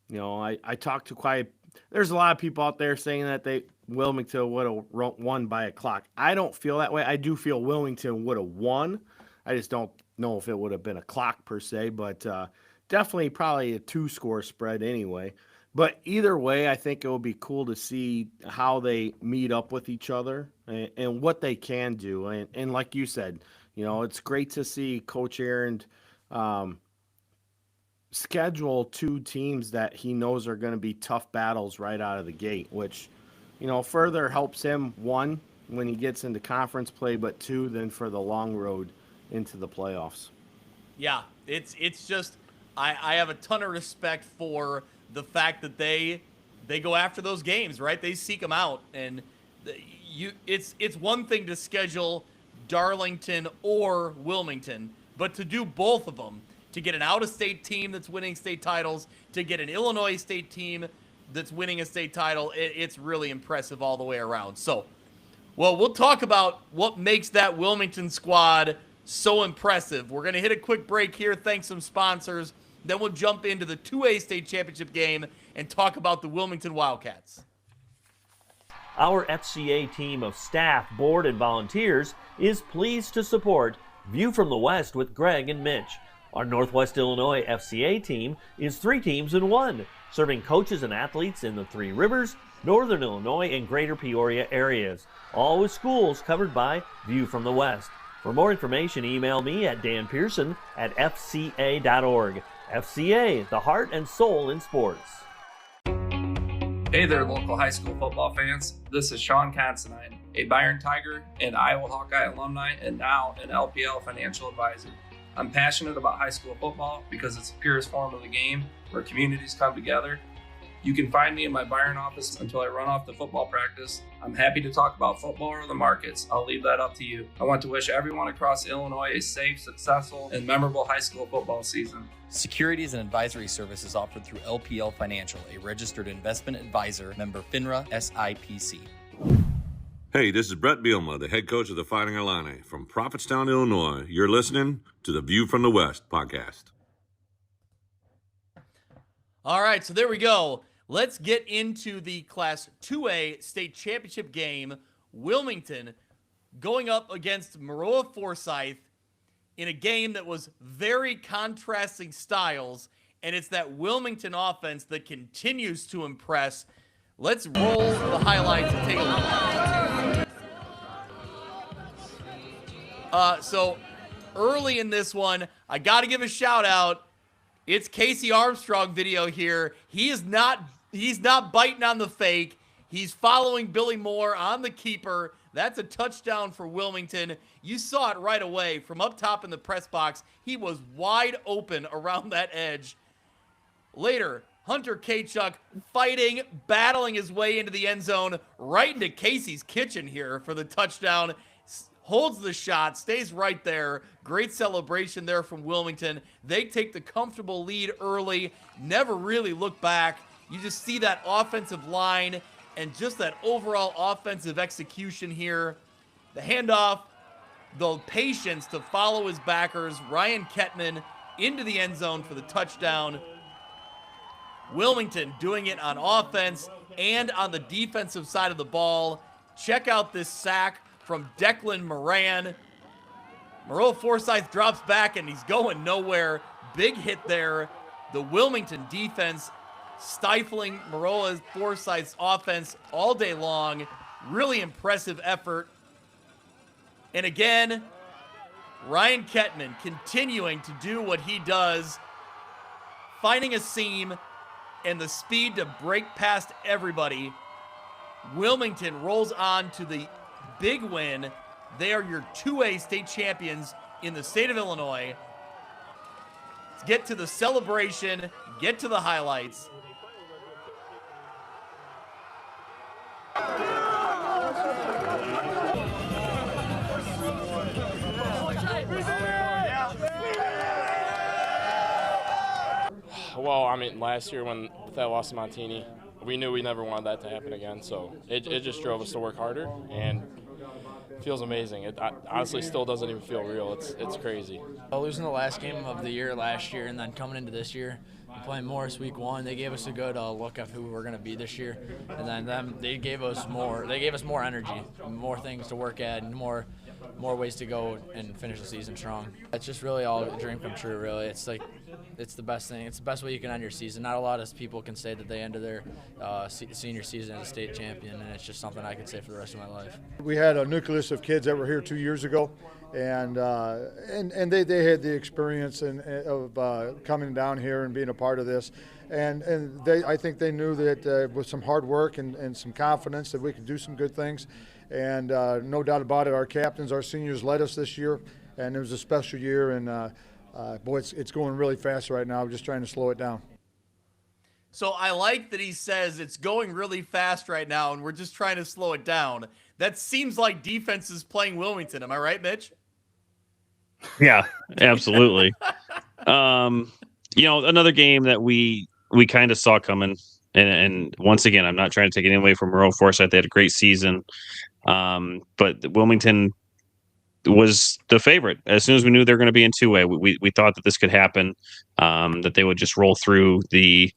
know, I talked to there's a lot of people out there saying that Wilmington would have won by a clock. I don't feel that way. I do feel Wilmington would have won. I just don't know if it would have been a clock per se, but definitely probably a 2-score spread anyway. But either way, I think it will be cool to see how they meet up with each other and what they can do. And like you said, it's great to see Coach Aaron schedule 2 teams that he knows are going to be tough battles right out of the gate, which, further helps him, 1, when he gets into conference play, but 2, then for the long road into the playoffs. Yeah, it's just I have a ton of respect for the fact that they go after those games, right? They seek them out, and it's one thing to schedule Darlington or Wilmington, but to do both of them, to get an out-of-state team that's winning state titles, to get an Illinois state team that's winning a state title, it's really impressive all the way around. So, well, we'll talk about what makes that Wilmington squad so impressive. We're going to hit a quick break here, thank some sponsors. Then we'll jump into the 2A state championship game and talk about the Wilmington Wildcats. Our FCA team of staff, board, and volunteers is pleased to support View from the West with Greg and Mitch. Our Northwest Illinois FCA team is 3 teams in 1, serving coaches and athletes in the 3 Rivers, Northern Illinois, and Greater Peoria areas, all with schools covered by View from the West. For more information, email me at danpearson@fca.org. FCA, the heart and soul in sports. Hey there, local high school football fans. This is Sean Considine, a Byron Tiger and Iowa Hawkeye alumni, and now an LPL financial advisor. I'm passionate about high school football because it's the purest form of the game where communities come together. You can find me in my Byron office until I run off to football practice. I'm happy to talk about football or the markets. I'll leave that up to you. I want to wish everyone across Illinois a safe, successful, and memorable high school football season. Securities and advisory services offered through LPL Financial, a registered investment advisor, member FINRA SIPC. Hey, this is Brett Bielma, the head coach of the Fighting Illini from Prophetstown, Illinois. You're listening to the View from the West podcast. All right, so there we go. Let's get into the Class 2A state championship game. Wilmington going up against Maroa Forsyth in a game that was very contrasting styles, and it's that Wilmington offense that continues to impress. Let's roll the highlights and take a look. So early in this one, I got to give a shout out. It's Casey Armstrong video here. He's not biting on the fake. He's following Billy Moore on the keeper. That's a touchdown for Wilmington. You saw it right away from up top in the press box. He was wide open around that edge. Later, Hunter Kachuk fighting, battling his way into the end zone, right into Casey's kitchen here for the touchdown. Holds the shot, stays right there. Great celebration there from Wilmington. They take the comfortable lead early, never really look back. You just see that offensive line and just that overall offensive execution here. The handoff, the patience to follow his backers. Ryan Kettman into the end zone for the touchdown. Wilmington doing it on offense and on the defensive side of the ball. Check out this sack from Declan Moran. Maroa Forsyth drops back and he's going nowhere. Big hit there. The Wilmington defense stifling Maroa Forsyth's offense all day long. Really impressive effort. And again, Ryan Kettman continuing to do what he does, finding a seam and the speed to break past everybody. Wilmington rolls on to the big win. They are your 2A state champions in the state of Illinois. Let's get to the celebration, get to the highlights. Well, I mean, last year when that lost to Montini, we knew we never wanted that to happen again, so it just drove us to work harder, and it feels amazing. It honestly still doesn't even feel real. It's crazy. Losing the last game of the year last year and then coming into this year and playing Morris week 1, they gave us a good look at who we were going to be this year, and then they gave us more energy, more things to work at, and more ways to go and finish the season strong. It's just really all a dream come true, really. It's like It's the best thing. It's the best way you can end your season. Not a lot of people can say that they ended their senior season as a state champion, and it's just something I can say for the rest of my life. We had a nucleus of kids that were here 2 years ago, and they had the experience of coming down here and being a part of this, and I think they knew that with some hard work and some confidence that we could do some good things, and no doubt about it, our captains, our seniors led us this year, and it was a special year, and boy, it's going really fast right now. We're just trying to slow it down. So I like that he says it's going really fast right now, and we're just trying to slow it down. That seems like defense is playing Wilmington. Am I right, Mitch? Yeah, absolutely. Another game that we kind of saw coming, and once again, I'm not trying to take anything away from Monroe Forsyth. They had a great season, but Wilmington was the favorite. As soon as we knew they were going to be in 2A, we thought that this could happen, that they would just roll through the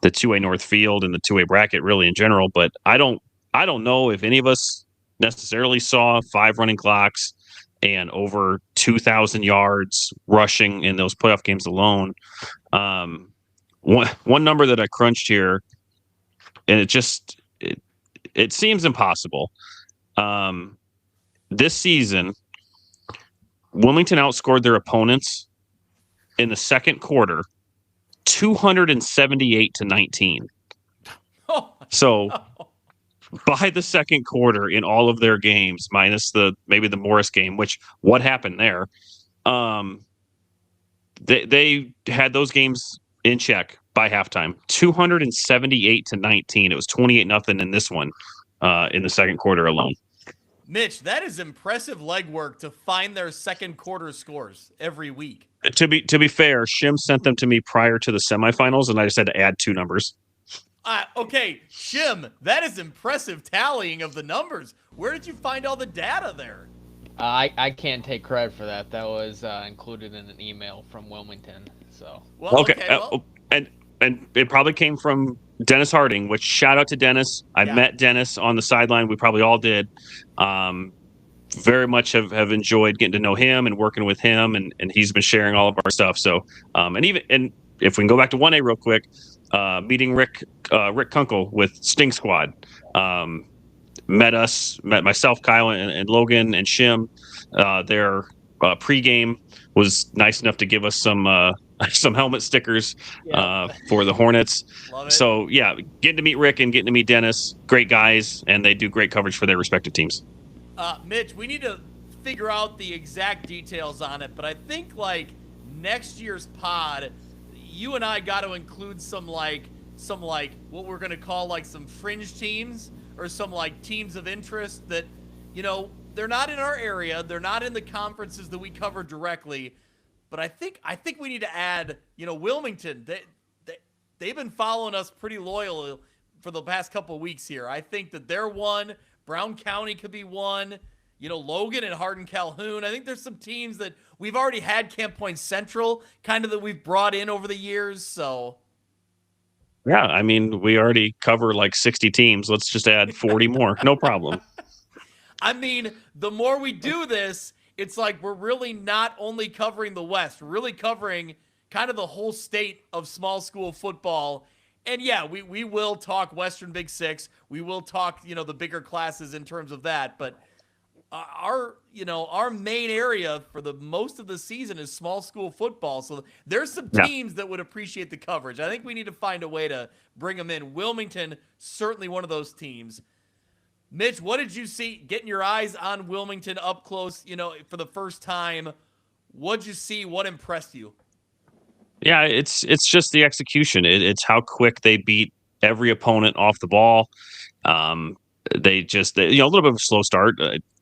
2A North field and the 2A bracket really in general. But I don't know if any of us necessarily saw 5 running clocks and over 2,000 yards rushing in those playoff games alone. One number that I crunched here, and it seems impossible. This season, Wilmington outscored their opponents in the second quarter 278-19. So by the second quarter in all of their games, minus maybe the Morris game, which what happened there? They had those games in check by halftime. 278-19. It was 28-0 in this one in the second quarter alone. Mitch, that is impressive legwork to find their second quarter scores every week. To be fair, Shim sent them to me prior to the semifinals, and I just had to add 2 numbers. Okay, Shim, that is impressive tallying of the numbers. Where did you find all the data there? I can't take credit for that. That was included in an email from Wilmington. So and it probably came from Dennis Harding, which shout out to Dennis. I met Dennis on the sideline. We probably all did. Very much have enjoyed getting to know him and working with him, and he's been sharing all of our stuff. So and if we can go back to 1A real quick, meeting Rick Kunkel with Sting Squad. Met myself, Kyle, and Logan and Shim. Their pregame was nice enough to give us some helmet stickers for the Hornets. So yeah, getting to meet Rick and getting to meet Dennis, great guys, and they do great coverage for their respective teams. Mitch, we need to figure out the exact details on it, but I think like next year's pod, you and I got to include some what we're going to call like some fringe teams or some like teams of interest that, they're not in our area, they're not in the conferences that we cover directly, but I think we need to add, Wilmington. They've been following us pretty loyal for the past couple of weeks here. I think that they're one. Brown County could be one. Logan and Hardin Calhoun. I think there's some teams that we've already had. Camp Point Central, kind of that we've brought in over the years. So, yeah, I mean, we already cover like 60 teams. Let's just add 40 more. No problem. I mean, the more we do this, it's like we're really not only covering the West, we're really covering kind of the whole state of small school football. And yeah, we will talk Western Big Six. We will talk, the bigger classes in terms of that. But our main area for the most of the season is small school football. So there's some teams that would appreciate the coverage. I think we need to find a way to bring them in. Wilmington, certainly one of those teams. Mitch, what did you see getting your eyes on Wilmington up close, for the first time? What'd you see? What impressed you? Yeah, it's just the execution. It's how quick they beat every opponent off the ball. They a little bit of a slow start,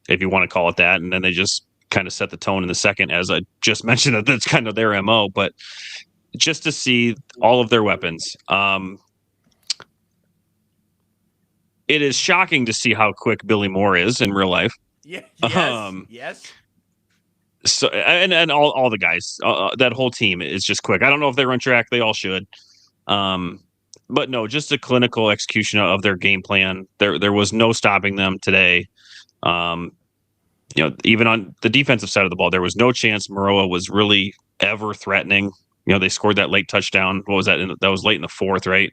if you want to call it that, and then they just kind of set the tone in the second, as I just mentioned. That's kind of their MO. But just to see all of their weapons, it is shocking to see how quick Billy Moore is in real life. Yeah. Yes. Yes. So and all the guys, that whole team is just quick. I don't know if they run track; they all should. But no, just a clinical execution of their game plan. There was no stopping them today. Even on the defensive side of the ball, there was no chance Maroa was really ever threatening they scored that late touchdown. What was that? That was late in the fourth, right?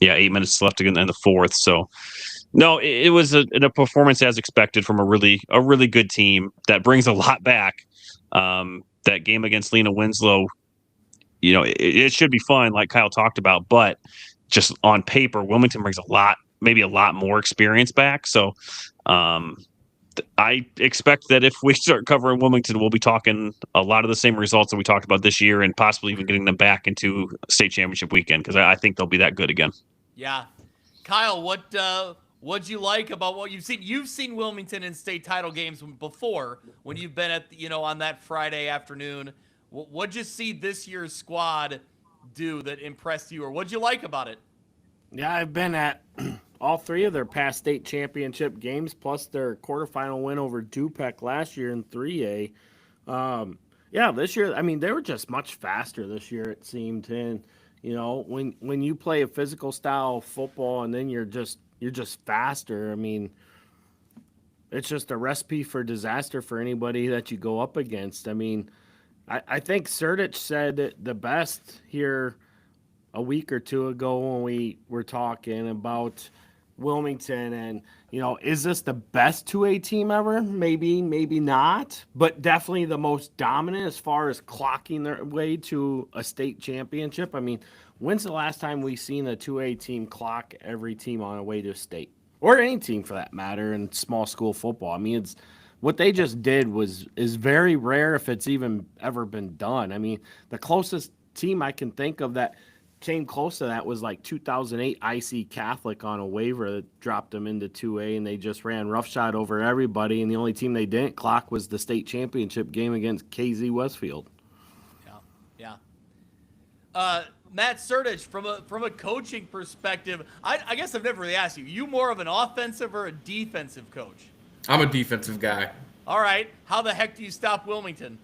8 minutes left in the fourth. So, no, it was a performance as expected from a really good team that brings a lot back. That game against Lena Winslow, it should be fun, like Kyle talked about, but just on paper, Wilmington brings maybe a lot more experience back. So, I expect that if we start covering Wilmington, we'll be talking a lot of the same results that we talked about this year, and possibly even getting them back into state championship weekend, because I think they'll be that good again. Yeah. Kyle, what'd you like about what you've seen? You've seen Wilmington in state title games before when you've been at, on that Friday afternoon. What'd you see this year's squad do that impressed you, or what'd you like about it? Yeah, I've been at all 3 of their past state championship games, plus their quarterfinal win over Dupec last year in 3A. This year, they were just much faster this year, it seemed. And, when you play a physical style football and then you're just faster, it's just a recipe for disaster for anybody that you go up against. I think Sertich said it the best here a week or two ago when we were talking about Wilmington and, is this the best 2A team ever? Maybe not, but definitely the most dominant as far as clocking their way to a state championship. When's the last time we've seen a 2A team clock every team on a way to state, or any team for that matter, in small school football? It's what they just did is very rare, if it's even ever been done. The closest team I can think of that came close to that was like 2008 IC Catholic on a waiver that dropped them into 2A, and they just ran roughshod over everybody, and the only team they didn't clock was the state championship game against KZ Westfield. Yeah. Matt Sertich, from a coaching perspective, I guess I've never really asked you. You more of an offensive or a defensive coach? I'm a defensive guy. All right. How the heck do you stop Wilmington?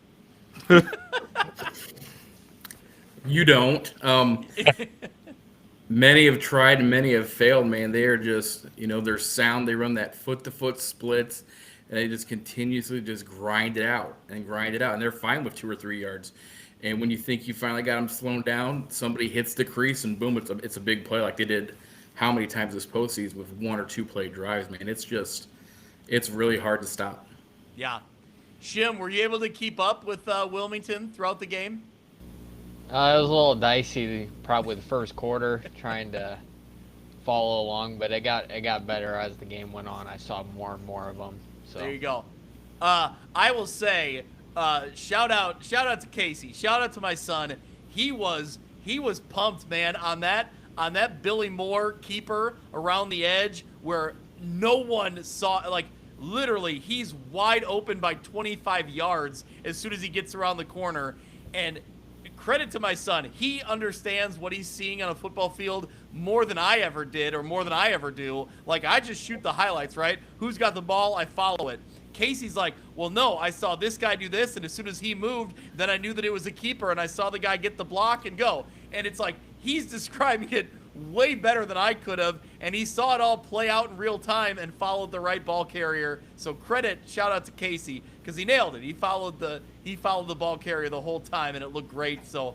You don't. Many have tried and many have failed, man. They are just, they're sound. They run that foot-to-foot splits, and they just continuously just grind it out. And they're fine with 2 or 3 yards. And when you think you finally got them slowed down, somebody hits the crease, and boom, it's a big play like they did how many times this postseason with 1 or 2 play drives, man. It's really hard to stop. Yeah. Shim, were you able to keep up with Wilmington throughout the game? It was a little dicey, probably the first quarter, trying to follow along, but it got better as the game went on. I saw more and more of them. So there you go. I will say, shout out to Casey. Shout out to my son. He was pumped, man, on that Billy Moore keeper around the edge where no one saw, like, literally he's wide open by 25 yards as soon as he gets around the corner. And credit to my son, he understands what he's seeing on a football field more than I ever did, or more than I ever do. Like, I just shoot the highlights, right? Who's got the ball, I follow it. Casey's like, well, no, I saw this guy do this, and as soon as he moved, then I knew that it was a keeper, and I saw the guy get the block and go. And it's like, he's describing it way better than I could have, and he saw it all play out in real time and followed the right ball carrier. So shout out to Casey, because he nailed it. He followed the ball carrier the whole time, and it looked great. So,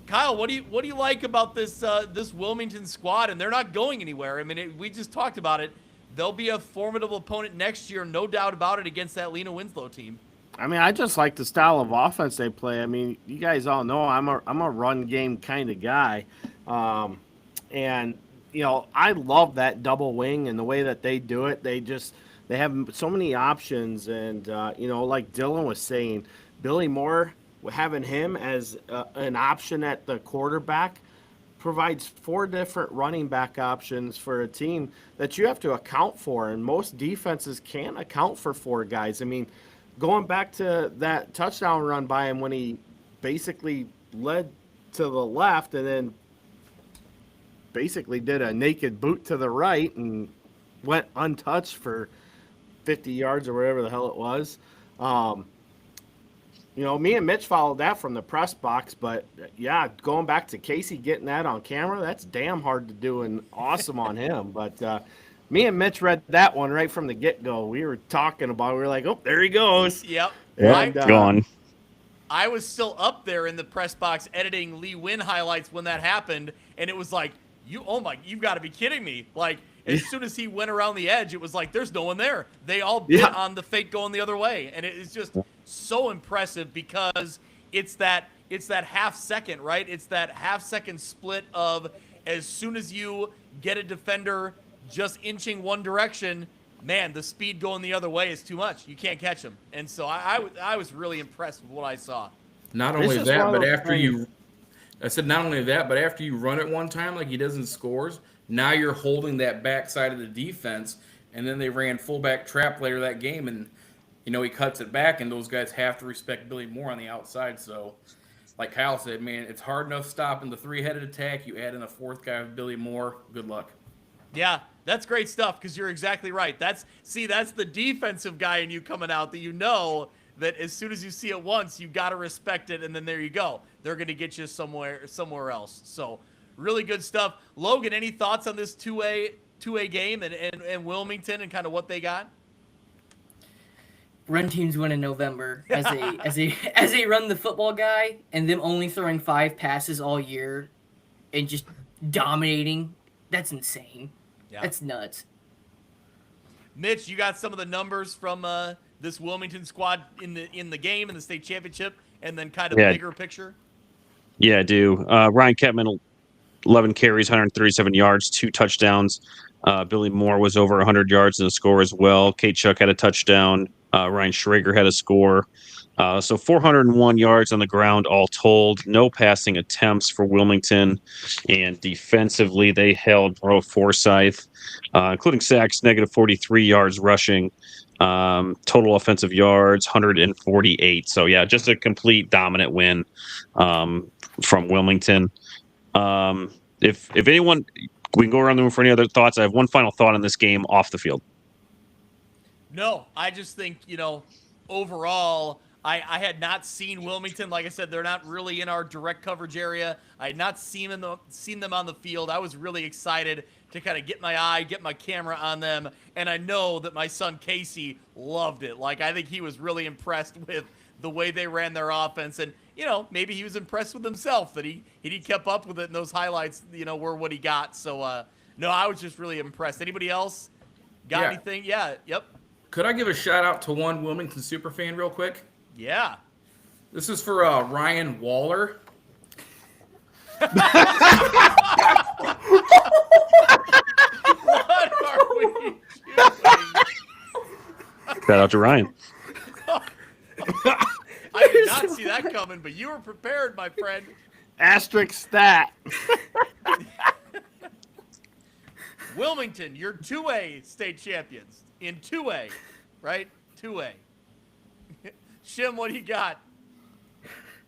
Kyle, what do you like about this Wilmington squad? And they're not going anywhere. We just talked about it. They'll be a formidable opponent next year, no doubt about it, against that Lena Winslow team. I just like the style of offense they play. You guys all know I'm a run game kind of guy. And, I love that double wing and the way that they do it. They have so many options. And, like Dylan was saying, Billy Moore, having him as an option at the quarterback provides 4 different running back options for a team that you have to account for. And most defenses can't account for 4 guys. Going back to that touchdown run by him when he basically led to the left and then basically did a naked boot to the right and went untouched for 50 yards or whatever the hell it was. Me and Mitch followed that from the press box, but yeah, going back to Casey getting that on camera, that's damn hard to do and awesome on him. But me and Mitch read that one right from the get-go. We were talking about it. We were like, oh, there he goes. Yep. Gone. I was still up there in the press box editing Lee Win highlights when that happened, and it was like, you've got to be kidding me. Like, as soon as he went around the edge, it was like, there's no one there. They all bit on the fake going the other way, and it is just so impressive because it's that half second, right? It's that half second split of as soon as you get a defender just inching one direction, man, the speed going the other way is too much. You can't catch him. And so I was really impressed with what I saw. Not only that, but after you run it one time like he does in scores, now you're holding that backside of the defense, and then they ran fullback trap later that game, and he cuts it back, and those guys have to respect Billy Moore on the outside. So, like Kyle said, man, it's hard enough stopping the three-headed attack. You add in a fourth guy with Billy Moore, good luck. Yeah, that's great stuff because you're exactly right. That's the defensive guy in you coming out that that as soon as you see it once, you got to respect it, and then there you go. They're going to get you somewhere else. So really good stuff. Logan, any thoughts on this 2A game and Wilmington and kind of what they got? Run teams win in November as a run the football guy, and them only throwing 5 passes all year and just dominating. That's insane. Yeah. That's nuts. Mitch, you got some of the numbers from this Wilmington squad in the game in the state championship, and then kind of the bigger picture. Yeah, I do. Ryan Kampmier, 11 carries, 137 yards, 2 touchdowns. Billy Moore was over 100 yards in the score as well. Kate Chuck had a touchdown. Ryan Schrager had a score. So 401 yards on the ground all told. No passing attempts for Wilmington. And defensively, they held Bro Forsyth, including sacks, negative 43 yards rushing. Total offensive yards, 148. So, yeah, just a complete dominant win from Wilmington. If anyone, we can go around the room for any other thoughts. I have one final thought on this game off the field. No, I just think, overall, I had not seen Wilmington. Like I said, they're not really in our direct coverage area. I had not seen them on the field. I was really excited to kind of get my camera on them. And I know that my son Casey loved it. Like, I think he was really impressed with the way they ran their offense. And, maybe he was impressed with himself that he kept up with it, and those highlights, were what he got. So, no, I was just really impressed. Anybody else got anything? Yeah, yep. Could I give a shout-out to one Wilmington superfan real quick? Yeah. This is for Ryan Waller. What are we doing? Shout out to Ryan. I did not see that coming, but you were prepared, my friend. Asterisk stat. Wilmington, you're 2A state champions in 2A, right? 2A. Shim, what do you got?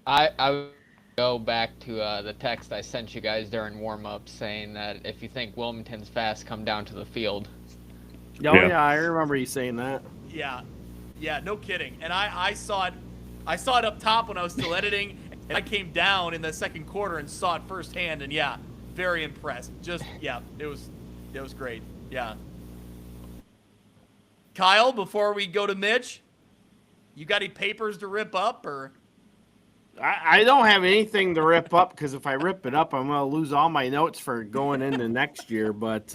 I would go back to the text I sent you guys during warm-up saying that if you think Wilmington's fast, come down to the field. Oh, yeah, I remember you saying that. Yeah, no kidding. And I saw it up top when I was still editing, and I came down in the second quarter and saw it firsthand, and yeah, very impressed. Just, yeah, it was great. Yeah. Kyle, before we go to Mitch, you got any papers to rip up, or? I don't have anything to rip up because if I rip it up, I'm going to lose all my notes for going into next year. But,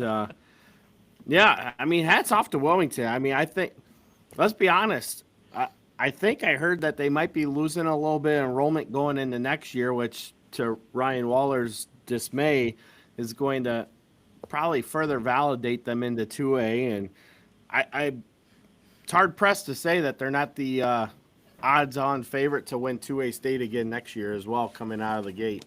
yeah, I mean, hats off to Wilmington. I mean, I think, let's be honest, I think I heard that they might be losing a little bit of enrollment going into next year, which to Ryan Waller's dismay is going to probably further validate them into 2A. And it's hard-pressed to say that they're not the odds-on favorite to win 2A state again next year as well, coming out of the gate.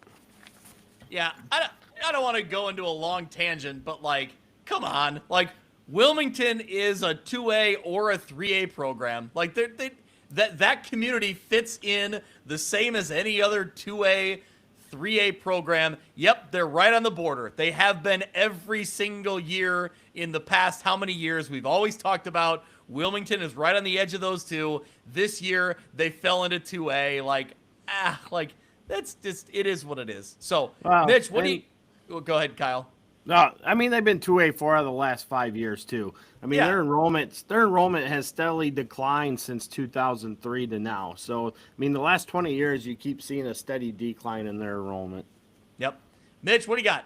Yeah, I don't want to go into a long tangent, but, like, come on. Like, Wilmington is a 2A or a 3A program. Like, that community fits in the same as any other 2A, 3A program. Yep, they're right on the border. They have been every single year in the past how many years. We've always talked about Wilmington is right on the edge of those two. This year, they fell into 2A. That's just, it is what it is. So, wow. Mitch, what do you... Well, go ahead, Kyle. No, I mean they've been 2A 4 of the last 5 years too. I mean their enrollment has steadily declined since 2003 to now. So I mean the last 20 years you keep seeing a steady decline in their enrollment. Yep. Mitch, what do you got?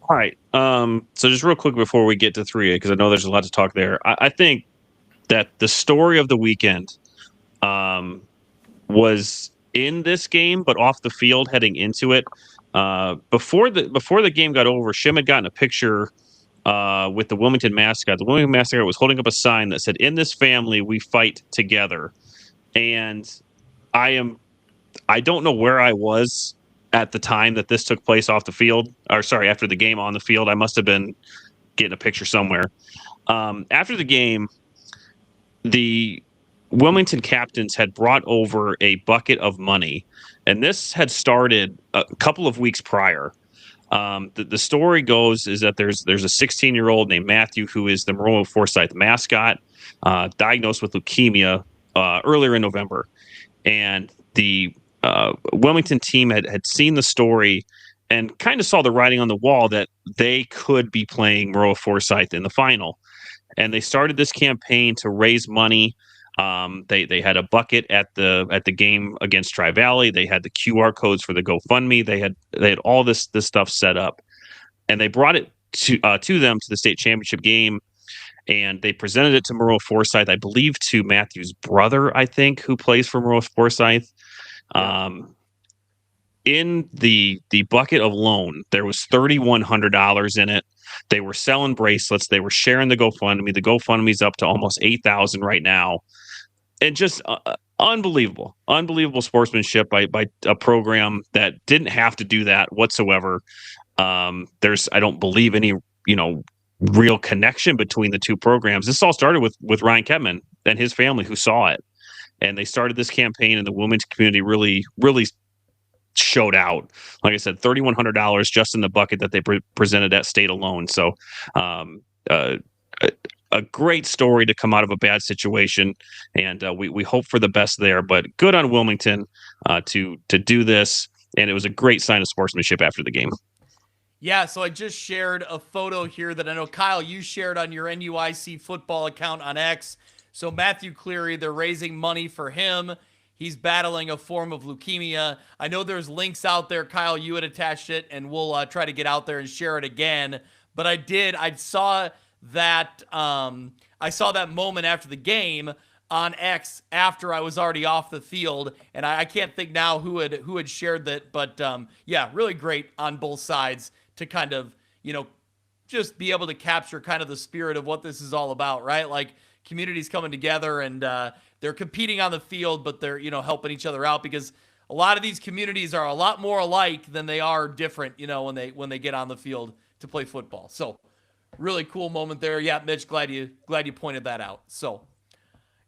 All right. So just real quick before we get to 3A, because I know there's a lot to talk there. I think that the story of the weekend was in this game, but off the field heading into it. Before the game got over, Shim had gotten a picture with the Wilmington mascot. The Wilmington mascot was holding up a sign that said, "In this family, we fight together." And I don't know where I was at the time that this took place off the field, or sorry, after the game on the field. I must have been getting a picture somewhere. After the game, the Wilmington captains had brought over a bucket of money, and this had started a couple of weeks prior. The story goes is that there's a 16-year-old named Matthew who is the Monroe Forsyth mascot, diagnosed with leukemia earlier in November, and the Wilmington team had seen the story and kind of saw the writing on the wall that they could be playing Monroe Forsyth in the final, and they started this campaign to raise money. They had a bucket at the game against Tri-Valley. They had the QR codes for the GoFundMe. They had all this stuff set up, and they brought it to them to the state championship game, and they presented it to Monroe Forsyth, I believe, to Matthew's brother, I think, who plays for Monroe Forsyth. In the bucket alone, there was $3,100 in it. They were selling bracelets. They were sharing the GoFundMe. The GoFundMe's up to almost 8,000 right now. And just unbelievable sportsmanship by a program that didn't have to do that whatsoever. I don't believe any, real connection between the two programs. This all started with Ryan Kampmier and his family who saw it. And they started this campaign, and the women's community really, really showed out. Like I said, $3,100 just in the bucket that they presented at state alone. So a great story to come out of a bad situation, and we hope for the best there. But good on Wilmington to do this, and it was a great sign of sportsmanship after the game. Yeah, so I just shared a photo here that I know, Kyle, you shared on your NUIC football account on X. So Matthew Cleary, they're raising money for him. He's battling a form of leukemia. I know there's links out there. Kyle, you had attached it, and we'll try to get out there and share it again. But I saw that moment after the game on X after I was already off the field, and I can't think now who had shared that. But yeah, really great on both sides to kind of just be able to capture kind of the spirit of what this is all about, right? Like communities coming together, and they're competing on the field, but they're helping each other out, because a lot of these communities are a lot more alike than they are different, when they get on the field to play football. So really cool moment there. Yeah, Mitch, glad you pointed that out. So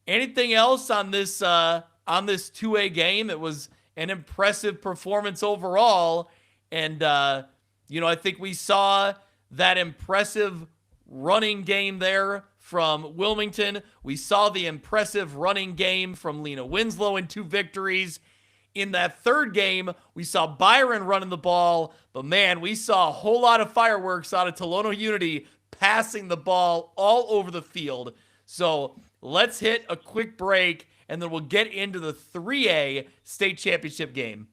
anything else on this 2A game? It was an impressive performance overall, and I think we saw that impressive running game there from Wilmington. We saw the impressive running game from Lena Winslow in 2 victories. In that third game, we saw Byron running the ball, but man, we saw a whole lot of fireworks out of Tolono Unity passing the ball all over the field. So let's hit a quick break, and then we'll get into the 3A state championship game.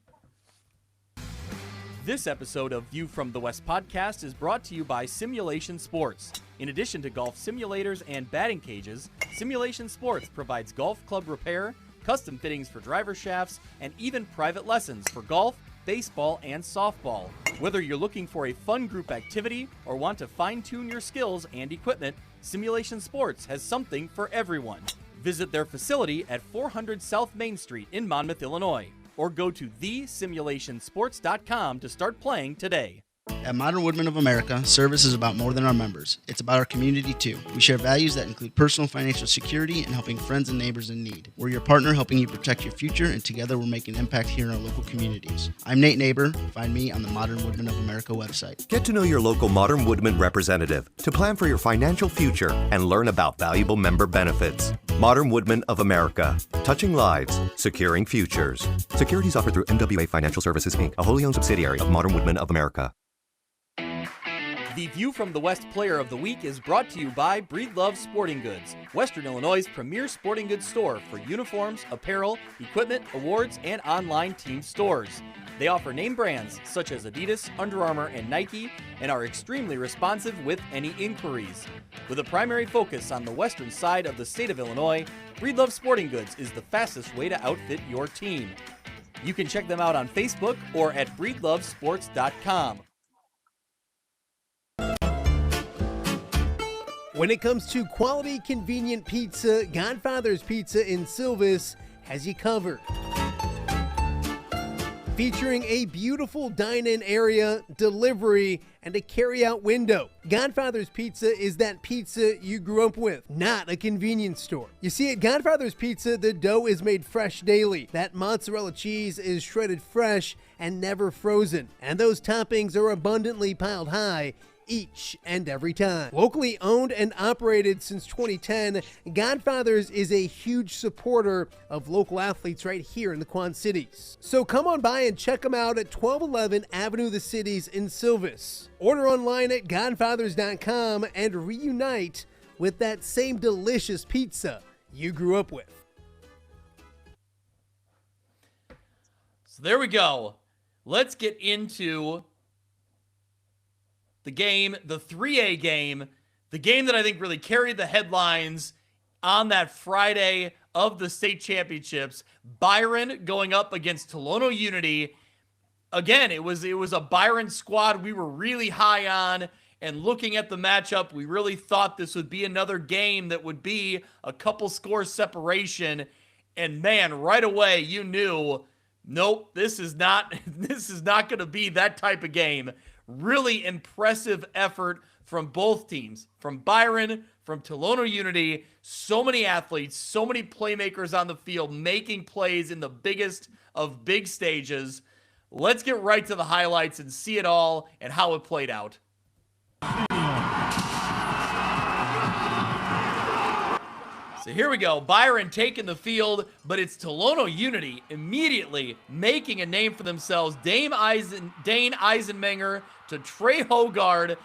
This episode of View from the West podcast is brought to you by Simulation Sports. In addition to golf simulators and batting cages, Simulation Sports provides golf club repair, custom fittings for driver shafts, and even private lessons for golf, baseball, and softball. Whether you're looking for a fun group activity or want to fine-tune your skills and equipment, Simulation Sports has something for everyone. Visit their facility at 400 South Main Street in Monmouth, Illinois, or go to thesimulationsports.com to start playing today. At Modern Woodmen of America, service is about more than our members. It's about our community, too. We share values that include personal financial security and helping friends and neighbors in need. We're your partner helping you protect your future, and together we're making an impact here in our local communities. I'm Nate Neighbor. Find me on the Modern Woodmen of America website. Get to know your local Modern Woodmen representative to plan for your financial future and learn about valuable member benefits. Modern Woodmen of America. Touching lives, securing futures. Securities offered through MWA Financial Services, Inc., a wholly owned subsidiary of Modern Woodmen of America. The View from the West Player of the Week is brought to you by Breedlove Sporting Goods, Western Illinois' premier sporting goods store for uniforms, apparel, equipment, awards, and online team stores. They offer name brands such as Adidas, Under Armour, and Nike, and are extremely responsive with any inquiries. With a primary focus on the western side of the state of Illinois, Breedlove Sporting Goods is the fastest way to outfit your team. You can check them out on Facebook or at breedlovesports.com. When it comes to quality, convenient pizza, Godfather's Pizza in Silvis has you covered. Featuring a beautiful dine-in area, delivery, and a carry-out window. Godfather's Pizza is that pizza you grew up with, not a convenience store. You see, at Godfather's Pizza, the dough is made fresh daily. That mozzarella cheese is shredded fresh and never frozen. And those toppings are abundantly piled high each and every time. Locally owned and operated since 2010, Godfather's is a huge supporter of local athletes right here in the Quad Cities. So come on by and check them out at 1211 Avenue of the Cities in Silvis. Order online at godfathers.com and reunite with that same delicious pizza you grew up with. So there we go. Let's get into the game, the 3A game, the game that I think really carried the headlines on that Friday of the state championships. Byron going up against Tolono Unity. Again, it was a Byron squad we were really high on, and looking at the matchup, we really thought this would be another game that would be a couple scores separation. And man, right away you knew, nope, this is not going to be that type of game. Really impressive effort from both teams, from Byron, from Tolono Unity. So many athletes, so many playmakers on the field making plays in the biggest of big stages. Let's get right to the highlights and see it all and how it played out. So here we go. Byron taking the field, but it's Tolono Unity immediately making a name for themselves. Dane Eisenmenger to Trey Hogard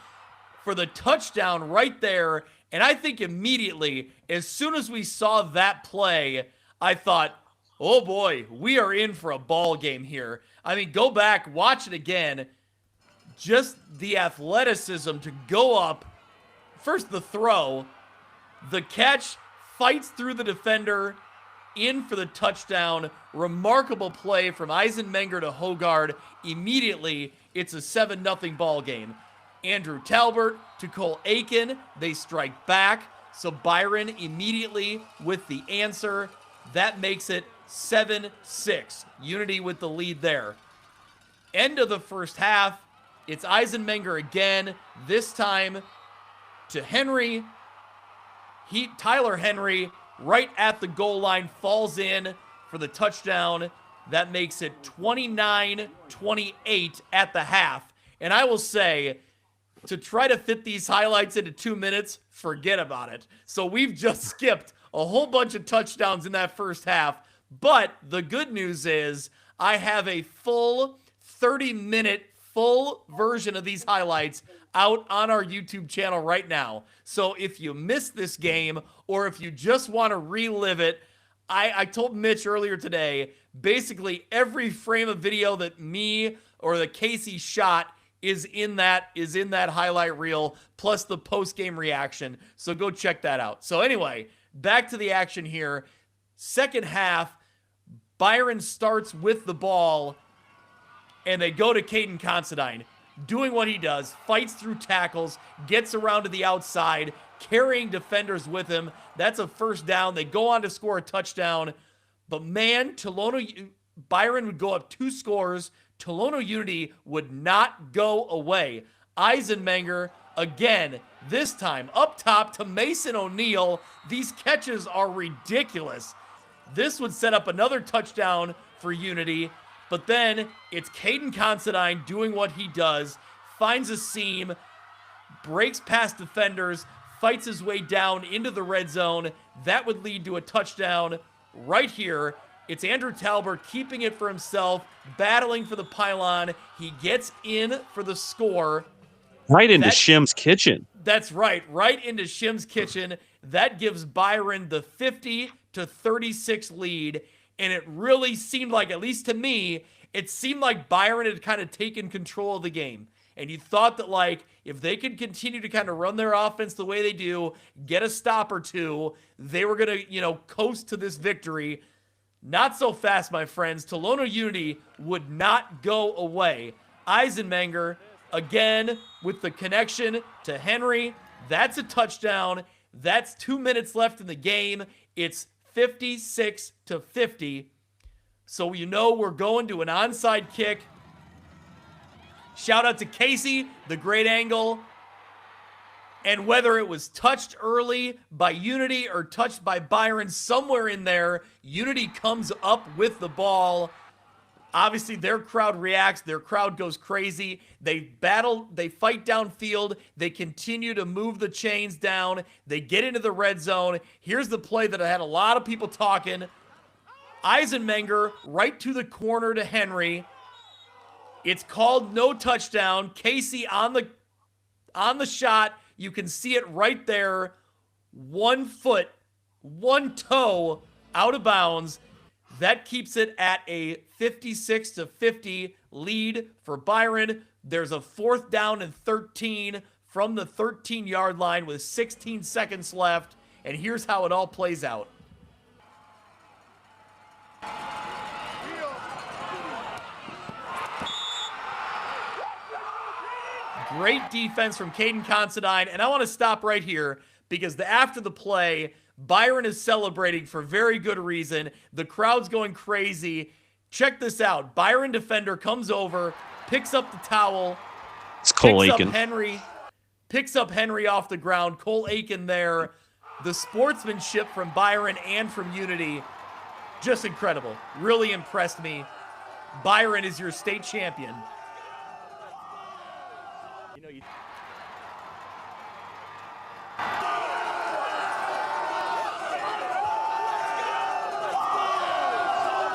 for the touchdown right there. And I think immediately, as soon as we saw that play, I thought, oh boy, we are in for a ball game here. I mean, go back, watch it again. Just the athleticism to go up. First the throw, the catch, fights through the defender, in for the touchdown. Remarkable play from Eisenmenger to Hogard. Immediately, it's a 7-0 ball game. Andrew Talbert to Cole Aiken. They strike back. So Byron immediately with the answer. That makes it 7-6. Unity with the lead there. End of the first half. It's Eisenmenger again. This time to Henry. Tyler Henry right at the goal line falls in for the touchdown. That makes it 29-28 at the half. And I will say, to try to fit these highlights into 2 minutes, forget about it. So we've just skipped a whole bunch of touchdowns in that first half. But the good news is I have a full 30-minute full version of these highlights out on our YouTube channel right now. So if you missed this game or if you just want to relive it, I told Mitch earlier today, basically every frame of video that me or that Casey shot is in that highlight reel, plus the post-game reaction. So go check that out. So anyway, back to the action here. Second half, Byron starts with the ball, and they go to Caden Considine, doing what he does, fights through tackles, gets around to the outside, carrying defenders with him. That's a first down. They go on to score a touchdown. But man, Byron would go up 2 scores. Tolono Unity would not go away. Eisenmenger, again, this time up top to Mason O'Neill. These catches are ridiculous. This would set up another touchdown for Unity. But then it's Caden Considine doing what he does, finds a seam, breaks past defenders, fights his way down into the red zone. That would lead to a touchdown right here. It's Andrew Talbert keeping it for himself, battling for the pylon. He gets in for the score. Right into Shim's kitchen. That's right into Shim's kitchen. That gives Byron the 50-36 lead, and it really seemed like, at least to me, it seemed like Byron had kind of taken control of the game. And you thought that, like, if they could continue to kind of run their offense the way they do, get a stop or two, they were going to, coast to this victory. Not so fast, my friends. Tolono Unity would not go away. Eisenmenger, again, with the connection to Henry. That's a touchdown. That's 2 minutes left in the game. It's 56-50. So we're going to an onside kick. Shout out to Casey, the great angle. And whether it was touched early by Unity or touched by Byron, somewhere in there, Unity comes up with the ball. Obviously, their crowd reacts. Their crowd goes crazy. They battle. They fight downfield. They continue to move the chains down. They get into the red zone. Here's the play that I had a lot of people talking. Eisenmenger right to the corner to Henry. It's called no touchdown. Casey on the shot. You can see it right there. 1 foot, 1 toe out of bounds. That keeps it at a 56-50 lead for Byron. There's a 4th down and 13 from the 13-yard line with 16 seconds left. And here's how it all plays out. Great defense from Caden Considine. And I want to stop right here because after the play, Byron is celebrating for very good reason. The crowd's going crazy. Check this out. Byron defender comes over, picks up the towel. It's Cole Aiken. Picks up Henry off the ground. Cole Aiken there. The sportsmanship from Byron and from Unity, just incredible. Really impressed me. Byron is your state champion.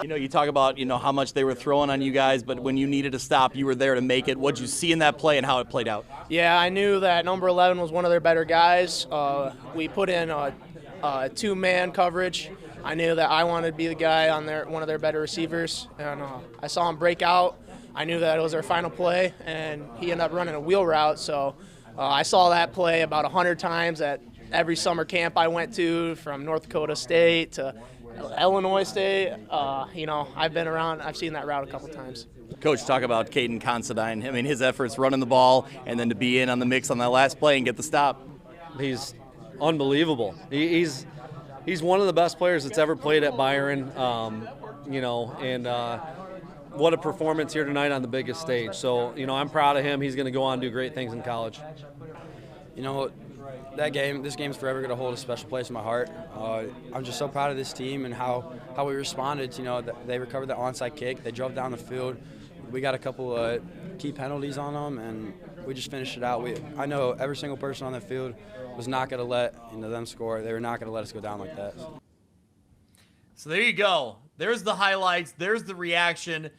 You talk about, how much they were throwing on you guys, but when you needed to stop, you were there to make it. What'd you see in that play and how it played out? Yeah, I knew that number 11 was one of their better guys. We put in a two-man coverage. I knew that I wanted to be the guy on one of their better receivers, and I saw him break out. I knew that it was our final play, and he ended up running a wheel route. So I saw that play about 100 times at every summer camp I went to, from North Dakota State to Illinois State. I've been around. I've seen that route a couple times. Coach, talk about Caden Considine. I mean, his efforts running the ball and then to be in on the mix on that last play and get the stop. He's unbelievable. He's one of the best players that's ever played at Byron. What a performance here tonight on the biggest stage. So, I'm proud of him. He's going to go on and do great things in college. This game's forever going to hold a special place in my heart. I'm just so proud of this team and how we responded. They recovered the onside kick. They drove down the field. We got a couple key penalties on them, and we just finished it out. I know every single person on the field was not going to let them score. They were not going to let us go down like that. So there you go. There's the highlights. There's the reaction.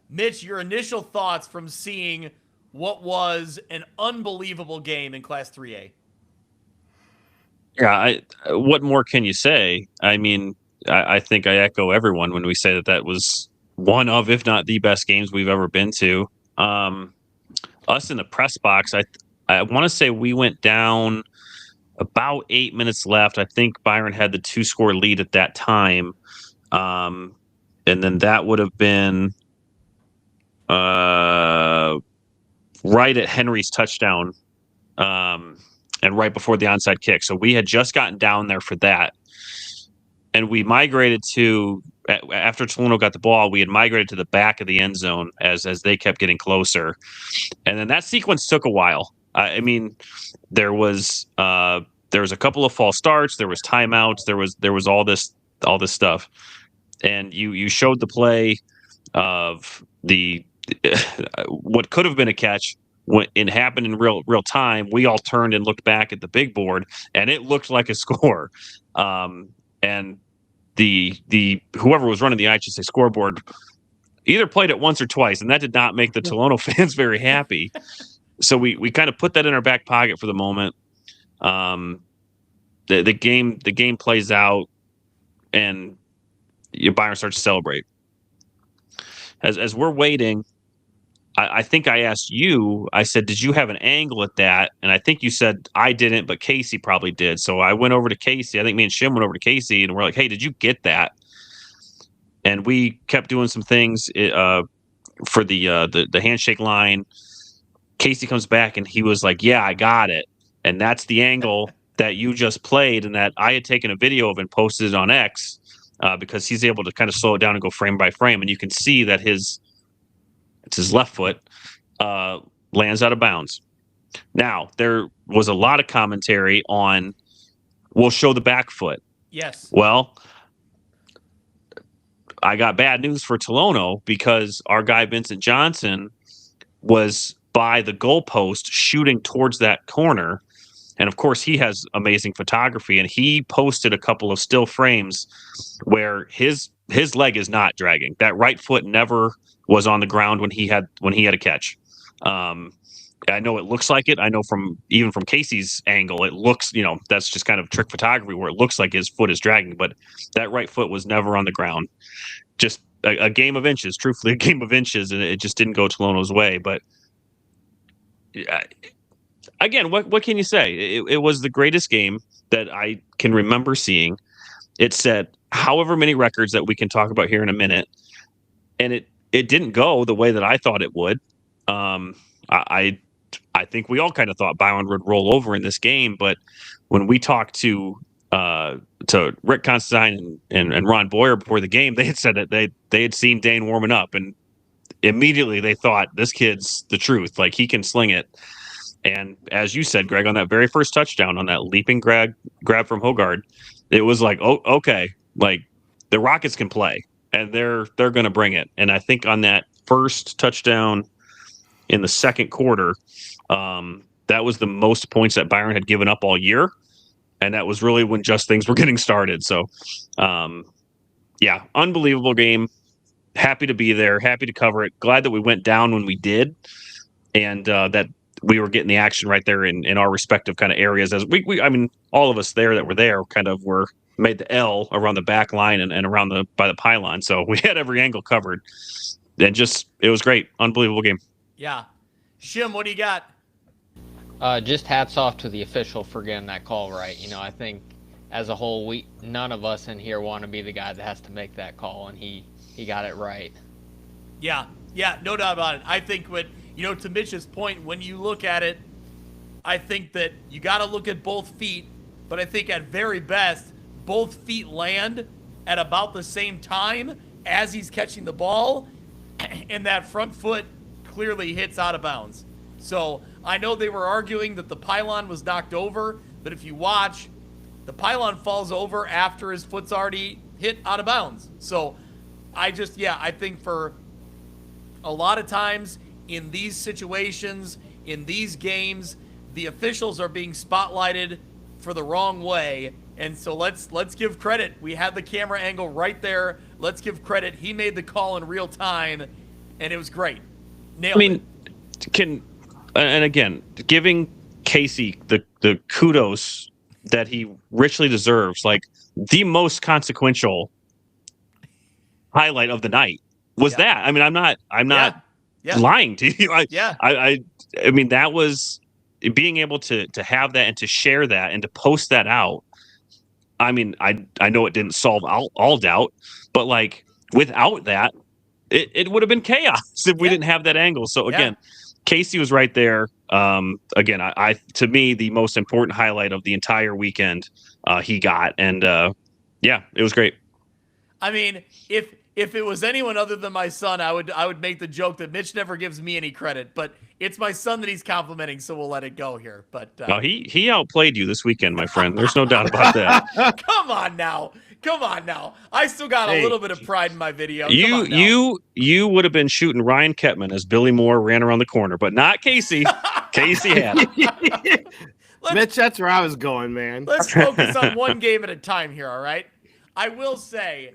Mitch, your initial thoughts from seeing what was an unbelievable game in Class 3A. Yeah, what more can you say? I mean, I think I echo everyone when we say that was one of, if not the best games we've ever been to. Us in the press box, I want to say we went down about 8 minutes left. I think Byron had the 2-score lead at that time. And then that would have been right at Henry's touchdown. And right before the onside kick. So we had just gotten down there for that. And we migrated to, after Tolono got the ball, we had migrated to the back of the end zone as they kept getting closer. And then that sequence took a while. I mean, there was a couple of false starts, there was timeouts, there was all this stuff. And you showed the play of what could have been a catch. When it happened in real time, we all turned and looked back at the big board, and it looked like a score. And the whoever was running the IHSA scoreboard either played it once or twice, and that did not make the Tolono fans very happy. so we kind of put that in our back pocket for the moment. The game plays out, and Byron starts to celebrate. As we're waiting, I think I asked you, I said, did you have an angle at that? And I think you said I didn't, but Casey probably did. So I went over to Casey. I think me and Shim went over to Casey, and we're like, hey, did you get that? And we kept doing some things for the handshake line. Casey comes back, and he was like, yeah, I got it. And that's the angle that you just played and that I had taken a video of and posted it on X because he's able to kind of slow it down and go frame by frame. And you can see that his left foot lands out of bounds. Now, there was a lot of commentary on, we'll show the back foot. Yes. Well, I got bad news for Tolono because our guy Vincent Johnson was by the goalpost shooting towards that corner. And of course, he has amazing photography, and he posted a couple of still frames where his leg is not dragging. That right foot never was on the ground when he had a catch. I know it looks like it. I know even from Casey's angle, it looks, that's just kind of trick photography where it looks like his foot is dragging, but that right foot was never on the ground. Just a game of inches, truthfully, a game of inches, and it just didn't go Tolono's way. But again, what can you say? It was the greatest game that I can remember seeing. It set however many records that we can talk about here in a minute, and it didn't go the way that I thought it would. I think we all kind of thought Byron would roll over in this game, but when we talked to Rick Constantine and Ron Boyer before the game, they had said that they had seen Dane warming up, and immediately they thought, this kid's the truth. Like, he can sling it. And as you said, Greg, on that very first touchdown, on that leaping grab from Hogard, it was like, oh, okay, like the Rockets can play, and they're going to bring it. And I think on that first touchdown in the second quarter, that was the most points that Byron had given up all year. And that was really when just things were getting started. So, yeah, unbelievable game. Happy to be there. Happy to cover it. Glad that we went down when we did, and that we were getting the action right there in our respective kind of areas. As I mean, all of us that were there kind of made the L around the back line and around by the pylon. So we had every angle covered. And it was great. Unbelievable game. Yeah. Shim, what do you got? Just hats off to the official for getting that call right. I think as a whole, none of us in here want to be the guy that has to make that call, and he got it right. Yeah, no doubt about it. I think to Mitch's point, when you look at it, I think that you got to look at both feet, but I think at very best, both feet land at about the same time as he's catching the ball, and that front foot clearly hits out of bounds. So I know they were arguing that the pylon was knocked over, but if you watch, the pylon falls over after his foot's already hit out of bounds. So I think for a lot of times in these situations, in these games, the officials are being spotlighted for the wrong way. And so let's give credit. We had the camera angle right there. Let's give credit. He made the call in real time, and it was great. Nailed it. And again, giving Casey the kudos that he richly deserves, like the most consequential highlight of the night was that. I mean, I'm not lying to you. I mean, that was being able to have that and to share that and to post that out. I mean, I know it didn't solve all doubt, but like without that, it would have been chaos if we didn't have that angle. So again, Casey was right there. Again, to me, the most important highlight of the entire weekend he got. And it was great. I mean, if it was anyone other than my son, I would make the joke that Mitch never gives me any credit, but it's my son that he's complimenting, so we'll let it go here. But he outplayed you this weekend, my friend. There's no doubt about that. Come on now. I still got a little bit of pride in my video. You would have been shooting Ryan Kettman as Billy Moore ran around the corner, but not Casey. Casey had it. Mitch, that's where I was going, man. Let's focus on one game at a time here, all right? I will say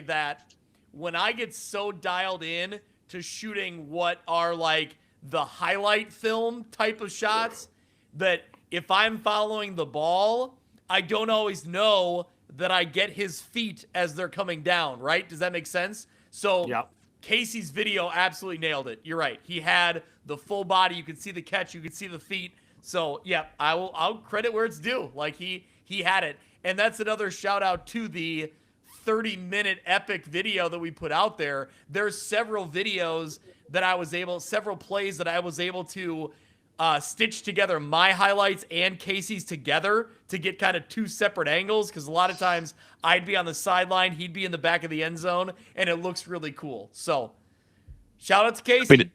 that when I get so dialed in to shooting what are like the highlight film type of shots that if I'm following the ball, I don't always know that I get his feet as they're coming down, right? Does that make sense? So Casey's video absolutely nailed it. You're right. He had the full body. You could see the catch. You could see the feet. So, yeah, I'll credit where it's due. Like, he had it. And that's another shout out to the 30-minute epic video that we put out there. There's several videos that several plays that I was able to stitch together my highlights and Casey's together to get kind of two separate angles, because a lot of times I'd be on the sideline, he'd be in the back of the end zone, and it looks really cool. So shout out to Casey.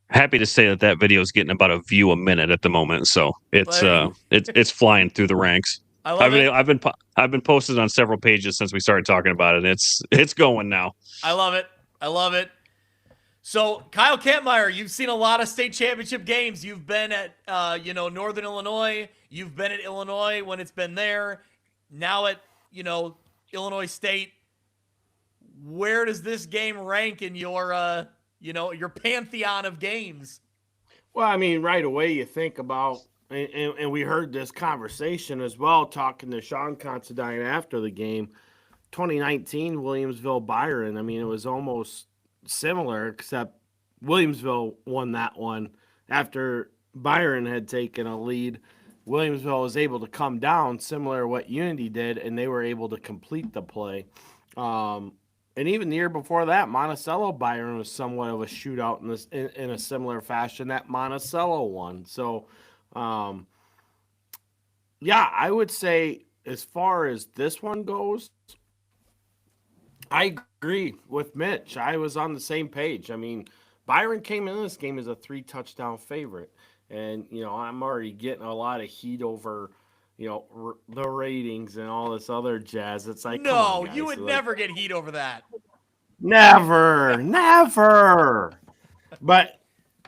Happy to say that video is getting about a view a minute at the moment, so it's flying through the ranks. I love it. I've been posted on several pages since we started talking about it. It's going now. I love it. I love it. So, Kyle Kampmier, you've seen a lot of state championship games. You've been at, Northern Illinois. You've been at Illinois when it's been there. Now at, Illinois State. Where does this game rank in your, your pantheon of games? Well, I mean, right away you think about, and we heard this conversation as well, talking to Sean Considine after the game, 2019 Williamsville Byron. I mean, it was almost similar, except Williamsville won that one after Byron had taken a lead. Williamsville was able to come down, similar to what Unity did, and they were able to complete the play. And even the year before that, Monticello Byron was somewhat of a shootout in a similar fashion that Monticello won. So, I would say as far as this one goes, I agree with Mitch. I was on the same page. I mean, Byron came in this game as a 3-touchdown favorite. And, I'm already getting a lot of heat over, the ratings and all this other jazz. It's like, no, come on, guys. You would never get heat over that. Never. But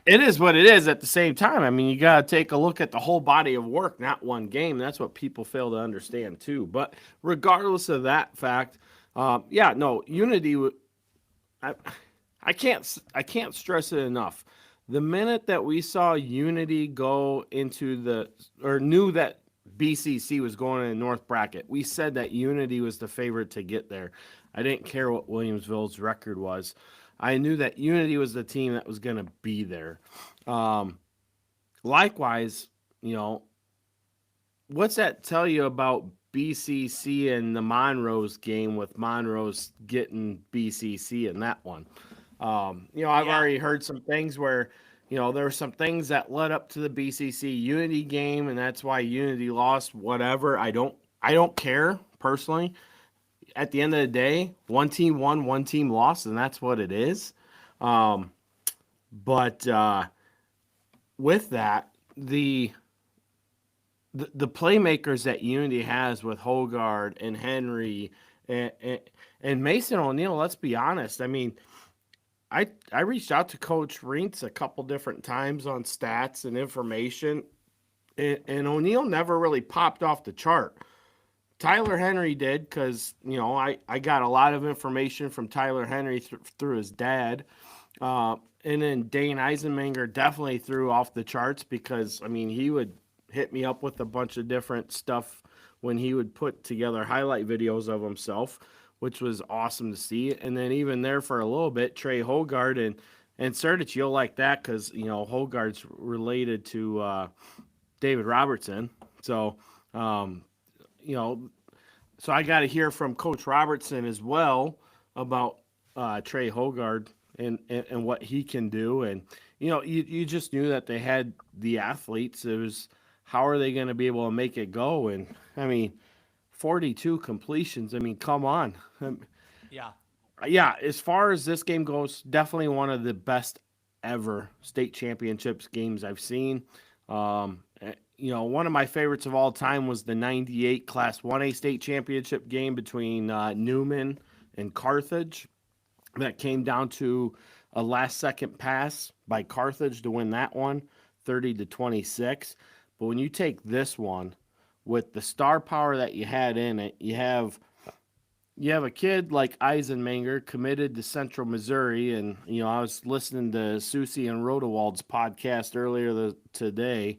it is what it is at the same time. I mean, you got to take a look at the whole body of work, not one game. That's what people fail to understand, too. But regardless of that fact, Unity. I can't stress it enough. The minute that we saw Unity go into knew that BCC was going in the North bracket, we said that Unity was the favorite to get there. I didn't care what Williamsville's record was. I knew that Unity was the team that was going to be there. Likewise, what's that tell you about BCC and the Monrose game, with Monrose getting BCC in that one? I've already heard some things where, there were some things that led up to the BCC Unity game, and that's why Unity lost. Whatever. I don't care personally. At the end of the day, one team won, one team lost, and that's what it is. But with that, the playmakers that Unity has with Hogard and Henry and Mason O'Neill, let's be honest. I mean, I reached out to Coach Reentz a couple different times on stats and information, and O'Neill never really popped off the chart. Tyler Henry did, because, I got a lot of information from Tyler Henry through his dad. And then Dane Eisenmenger definitely threw off the charts, because, I mean, he would hit me up with a bunch of different stuff when he would put together highlight videos of himself, which was awesome to see. And then even there for a little bit, Trey Hogard and Sertich, you'll like that, because, Hogard's related to David Robertson. So, so I got to hear from Coach Robertson as well about Trey Hogard and what he can do. And, you just knew that they had the athletes. It was, how are they going to be able to make it go? And, I mean, 42 completions. I mean, come on. Yeah, as far as this game goes, definitely one of the best ever state championships games I've seen. One of my favorites of all time was the 98 Class 1A state championship game between Newman and Carthage. That came down to a last-second pass by Carthage to win that one, 30-26. But when you take this one, with the star power that you had in it, you have you have a kid like Eisenmanger committed to Central Missouri, and I was listening to Susie and Rodewald's podcast earlier today,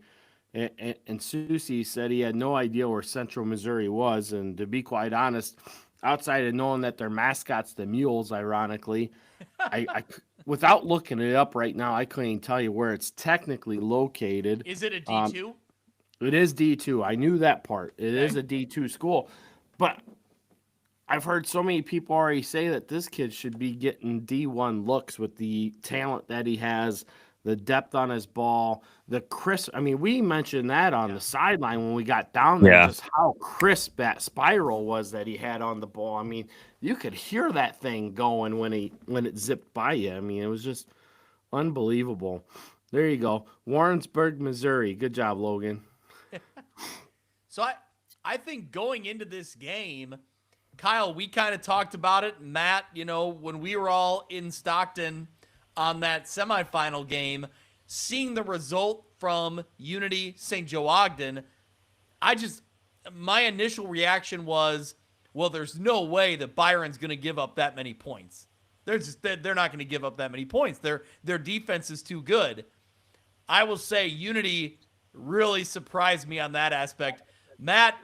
and Susie said he had no idea where Central Missouri was, and to be quite honest, outside of knowing that their mascot's the Mules, ironically, I without looking it up right now, I couldn't even tell you where it's technically located. Is it a D2? It is D2. I knew that part. It is a D2 school, but I've heard so many people already say that this kid should be getting D1 looks with the talent that he has, the depth on his ball, the crisp. I mean, we mentioned that on the sideline when we got down there, just how crisp that spiral was that he had on the ball. I mean, you could hear that thing going when it zipped by you. I mean, it was just unbelievable. There you go. Warrensburg, Missouri. Good job, Logan. So I think going into this game, Kyle, we kind of talked about it. Matt, when we were all in Stockton on that semifinal game, seeing the result from Unity St. Joe Ogden, my initial reaction was, well, there's no way that Byron's going to give up that many points. They're not going to give up that many points. Their defense is too good. I will say Unity really surprised me on that aspect. Matt,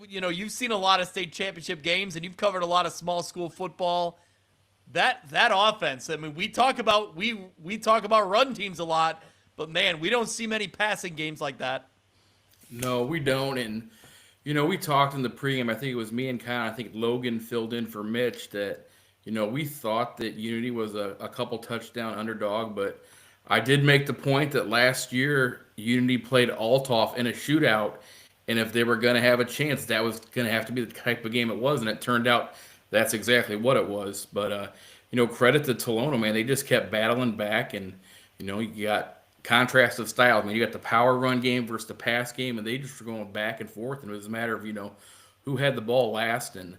you've seen a lot of state championship games and you've covered a lot of small school football. That offense, I mean, we talk about run teams a lot, but man, we don't see many passing games like that. No, we don't. And we talked in the pregame. I think it was me and Kyle. I think Logan filled in for Mitch that we thought that Unity was a couple touchdown underdog, but I did make the point that last year Unity played Althoff in a shootout. And if they were going to have a chance, that was going to have to be the type of game it was. And it turned out that's exactly what it was. But, credit to Tolono, man. They just kept battling back. And, you got contrast of styles. I mean, you got the power run game versus the pass game. And they just were going back and forth. And it was a matter of, who had the ball last. And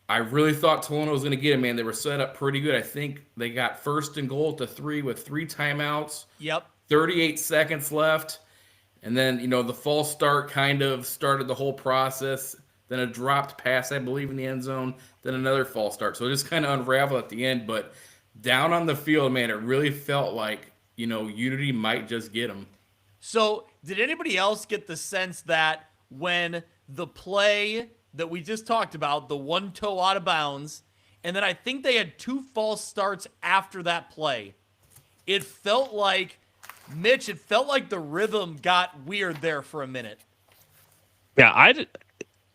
I really thought Tolono was going to get it, man. They were set up pretty good. I think they got 1st and goal to 3 with 3 timeouts. Yep. 38 seconds left. And then, the false start kind of started the whole process. Then a dropped pass, I believe, in the end zone. Then another false start. So it just kind of unraveled at the end. But down on the field, man, it really felt like, Unity might just get them. So did anybody else get the sense that when the play that we just talked about, the one toe out of bounds, and then I think they had 2 false starts after that play, it felt like Mitch, it felt like the rhythm got weird there for a minute. Yeah,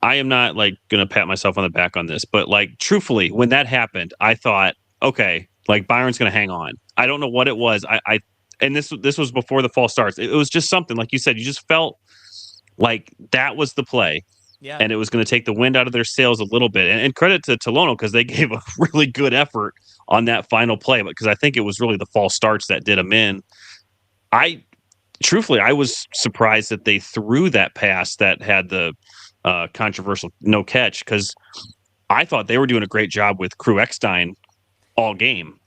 I am not gonna pat myself on the back on this, but truthfully, when that happened, I thought, okay, Byron's gonna hang on. I don't know what it was. And this was before the false starts. It was just something, like you said, you just felt like that was the play. Yeah. And it was going to take the wind out of their sails a little bit. And credit to Tolono because they gave a really good effort on that final play, because I think it was really the false starts that did them in. Truthfully, I was surprised that they threw that pass that had the controversial no catch, because I thought they were doing a great job with Crew Eckstein all game.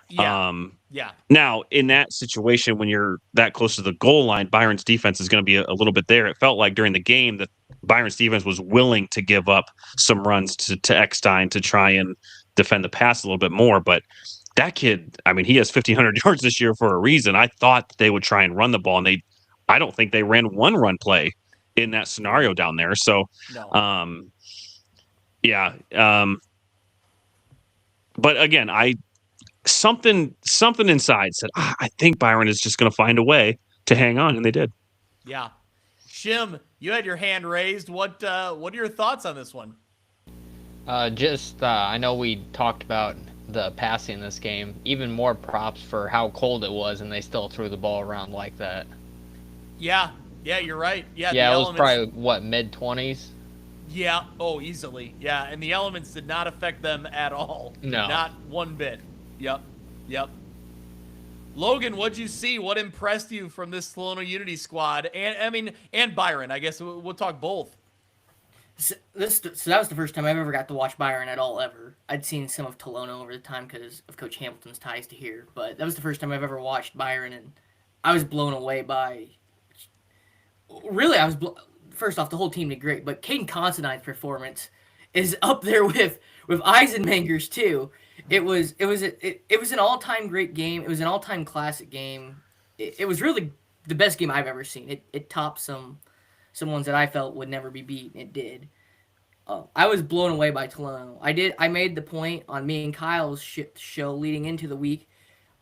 Yeah. Yeah. Now, in that situation, when you're that close to the goal line, Byron's defense is going to be a little bit there. It felt like during the game that Byron's defense was willing to give up some runs to Eckstein to try and defend the pass a little bit more. But that kid, I mean, he has 1,500 yards this year for a reason. I thought that they would try and run the ball, and I don't think they ran one run play in that scenario down there. So, no. Yeah. But again, something inside said, I think Byron is just going to find a way to hang on, and they did. Yeah. Shim, you had your hand raised. What are your thoughts on this one? I know we talked about the passing in this game. Even more props for how cold it was, and they still threw the ball around like that. Yeah, you're right. Yeah, it was probably, mid-20s? Yeah, easily. Yeah, and the elements did not affect them at all. No. Not one bit. Yep. Logan, what'd you see? What impressed you from this Tolono Unity squad? And Byron. I guess we'll talk both. So that was the first time I've ever got to watch Byron at all, ever. I'd seen some of Tolono over the time because of Coach Hamilton's ties to here, but that was the first time I've ever watched Byron, and I was blown away by... Really, first off, the whole team did great, but Caden Considine's performance, is up there with Eisenmanger's too. It was an all-time great game. It was an all-time classic game. It was really the best game I've ever seen. It topped some ones that I felt would never be beat. It did. I was blown away by Tolono. I made the point on me and Kyle's show leading into the week.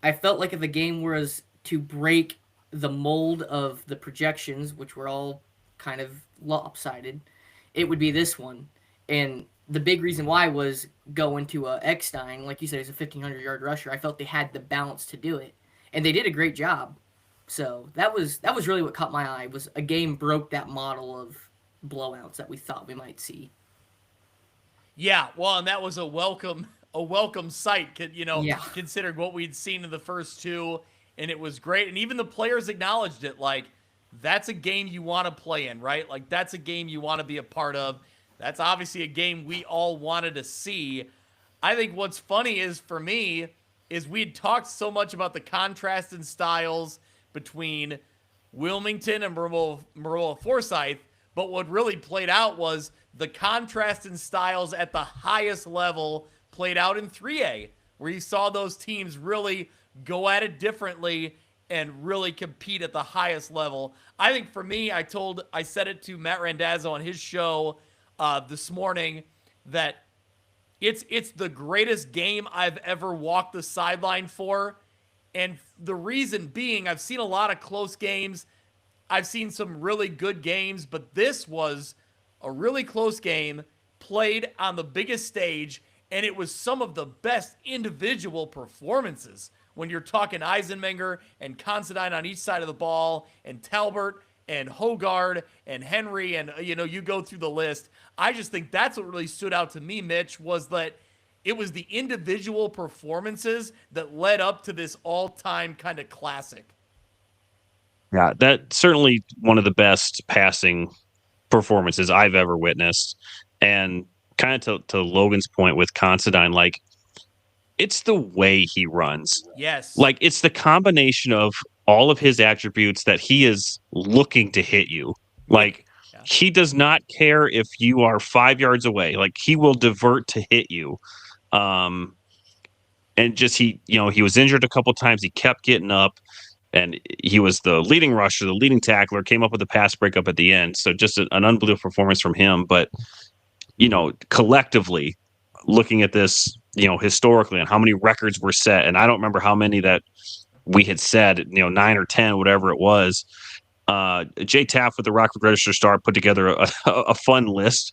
I felt like if the game was to break the mold of the projections, which were all kind of lopsided, it would be this one. And the big reason why was going to Eckstein, like you said, he's a 1,500-yard rusher. I felt they had the balance to do it, and they did a great job. So that was really what caught my eye. Was a game broke that model of blowouts that we thought we might see. Yeah, well, and that was a welcome sight, considering what we'd seen in the first two, and it was great. And even the players acknowledged it, like, that's a game you want to play in, right? Like, that's a game you want to be a part of. That's obviously a game we all wanted to see. I think what's funny is, for me, is we'd talked so much about the contrast in styles between Wilmington and Marola Forsyth, but what really played out was the contrast in styles at the highest level played out in 3A, where you saw those teams really go at it differently and really compete at the highest level. I think for me, I said it to Matt Randazzo on his show this morning that it's the greatest game I've ever walked the sideline for. And the reason being, I've seen a lot of close games. I've seen some really good games, but this was a really close game played on the biggest stage, and it was some of the best individual performances. When you're talking Eisenmenger and Considine on each side of the ball, and Talbert and Hogard and Henry, and you go through the list. I just think that's what really stood out to me, Mitch, was that it was the individual performances that led up to this all-time kind of classic. Yeah, that's certainly one of the best passing performances I've ever witnessed. And kind of to Logan's point with Considine, like, it's the way he runs. Yes. Like, it's the combination of all of his attributes that he is looking to hit you. Like, he does not care if you are 5 yards away. Like, he will divert to hit you. And just he was injured a couple times. He kept getting up, and he was the leading rusher, the leading tackler, came up with a pass breakup at the end. So just an unbelievable performance from him. But, collectively, looking at this, historically, and how many records were set, and I don't remember how many that we had said, 9 or 10, whatever it was. Jay Taft with the Rockford Register Star put together a fun list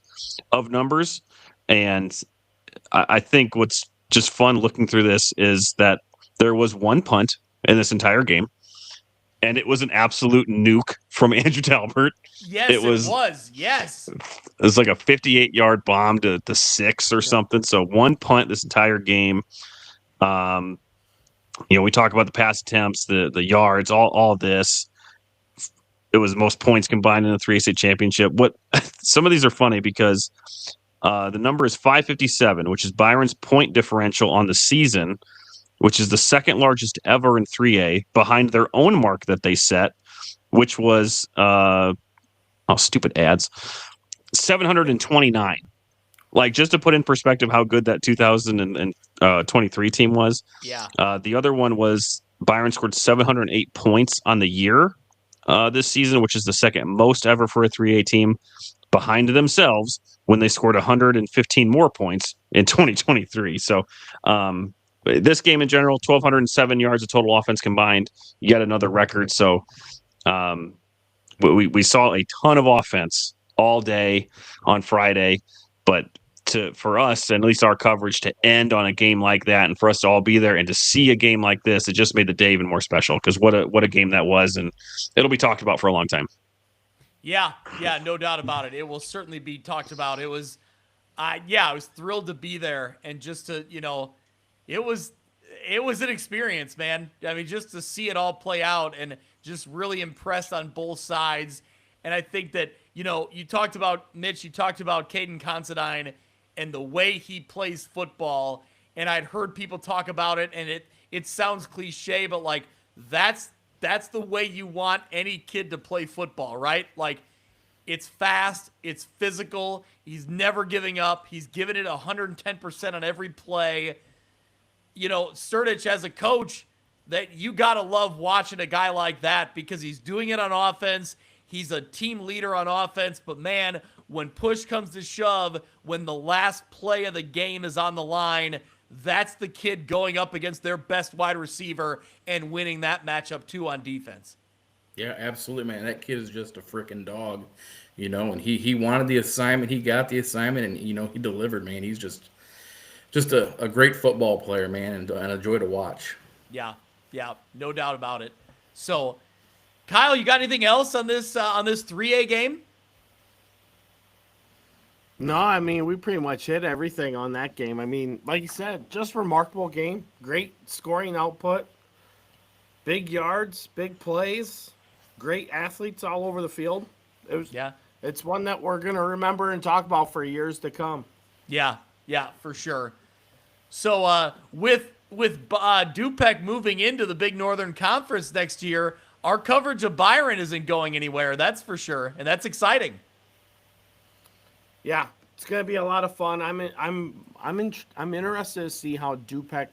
of numbers. And I think what's just fun looking through this is that there was one punt in this entire game, and it was an absolute nuke from Andrew Talbert. Yes, it was. Yes. It was like a 58-yard bomb to 6 or something. So one punt this entire game. We talk about the pass attempts, the yards, all of this. It was the most points combined in the 3A state championship. Some of these are funny because the number is 557, which is Byron's point differential on the season, which is the second largest ever in 3A, behind their own mark that they set, which was stupid ads, 729. Like, just to put in perspective how good that 2023 team was. Yeah. The other one was Byron scored 708 points on the year this season, which is the second most ever for a 3A team, behind themselves when they scored 115 more points in 2023. So this game in general, 1,207 yards of total offense combined, yet another record. So we saw a ton of offense all day on Friday, but for us, and at least our coverage, to end on a game like that, and for us to all be there and to see a game like this, it just made the day even more special, because what a game that was, and it'll be talked about for a long time. Yeah, no doubt about it. It will certainly be talked about. It was, I was thrilled to be there, and just to, it was an experience, man. I mean, just to see it all play out, and just really impressed on both sides. And I think that, you talked about Mitch, you talked about Caden Considine and the way he plays football. And I'd heard people talk about it, and it sounds cliche, but that's the way you want any kid to play football, right? Like, It's fast. It's physical. He's never giving up. He's giving it 110% on every play. You know, Sertich, as a coach, that you got to love watching a guy like that because he's doing it on offense. He's a team leader on offense. But, man, when push comes to shove, when the last play of the game is on the line, that's the kid going up against their best wide receiver and winning that matchup, too, on defense. Yeah, absolutely, man. That kid is just a freaking dog, you know, and he wanted the assignment. He got the assignment, and, you know, he delivered, man. He's just a great football player, man, and a joy to watch. Yeah, no doubt about it. So, Kyle, you got anything else on this 3A game? No, I mean, we pretty much hit everything on that game. I mean, like you said, just remarkable game. Great scoring output. Big yards, big plays, great athletes all over the field. It's one that we're going to remember and talk about for years to come. Yeah, for sure. So with Dupec moving into the Big Northern Conference next year, our coverage of Byron isn't going anywhere. That's for sure, and that's exciting. Yeah, it's going to be a lot of fun. I'm interested to see how Dupec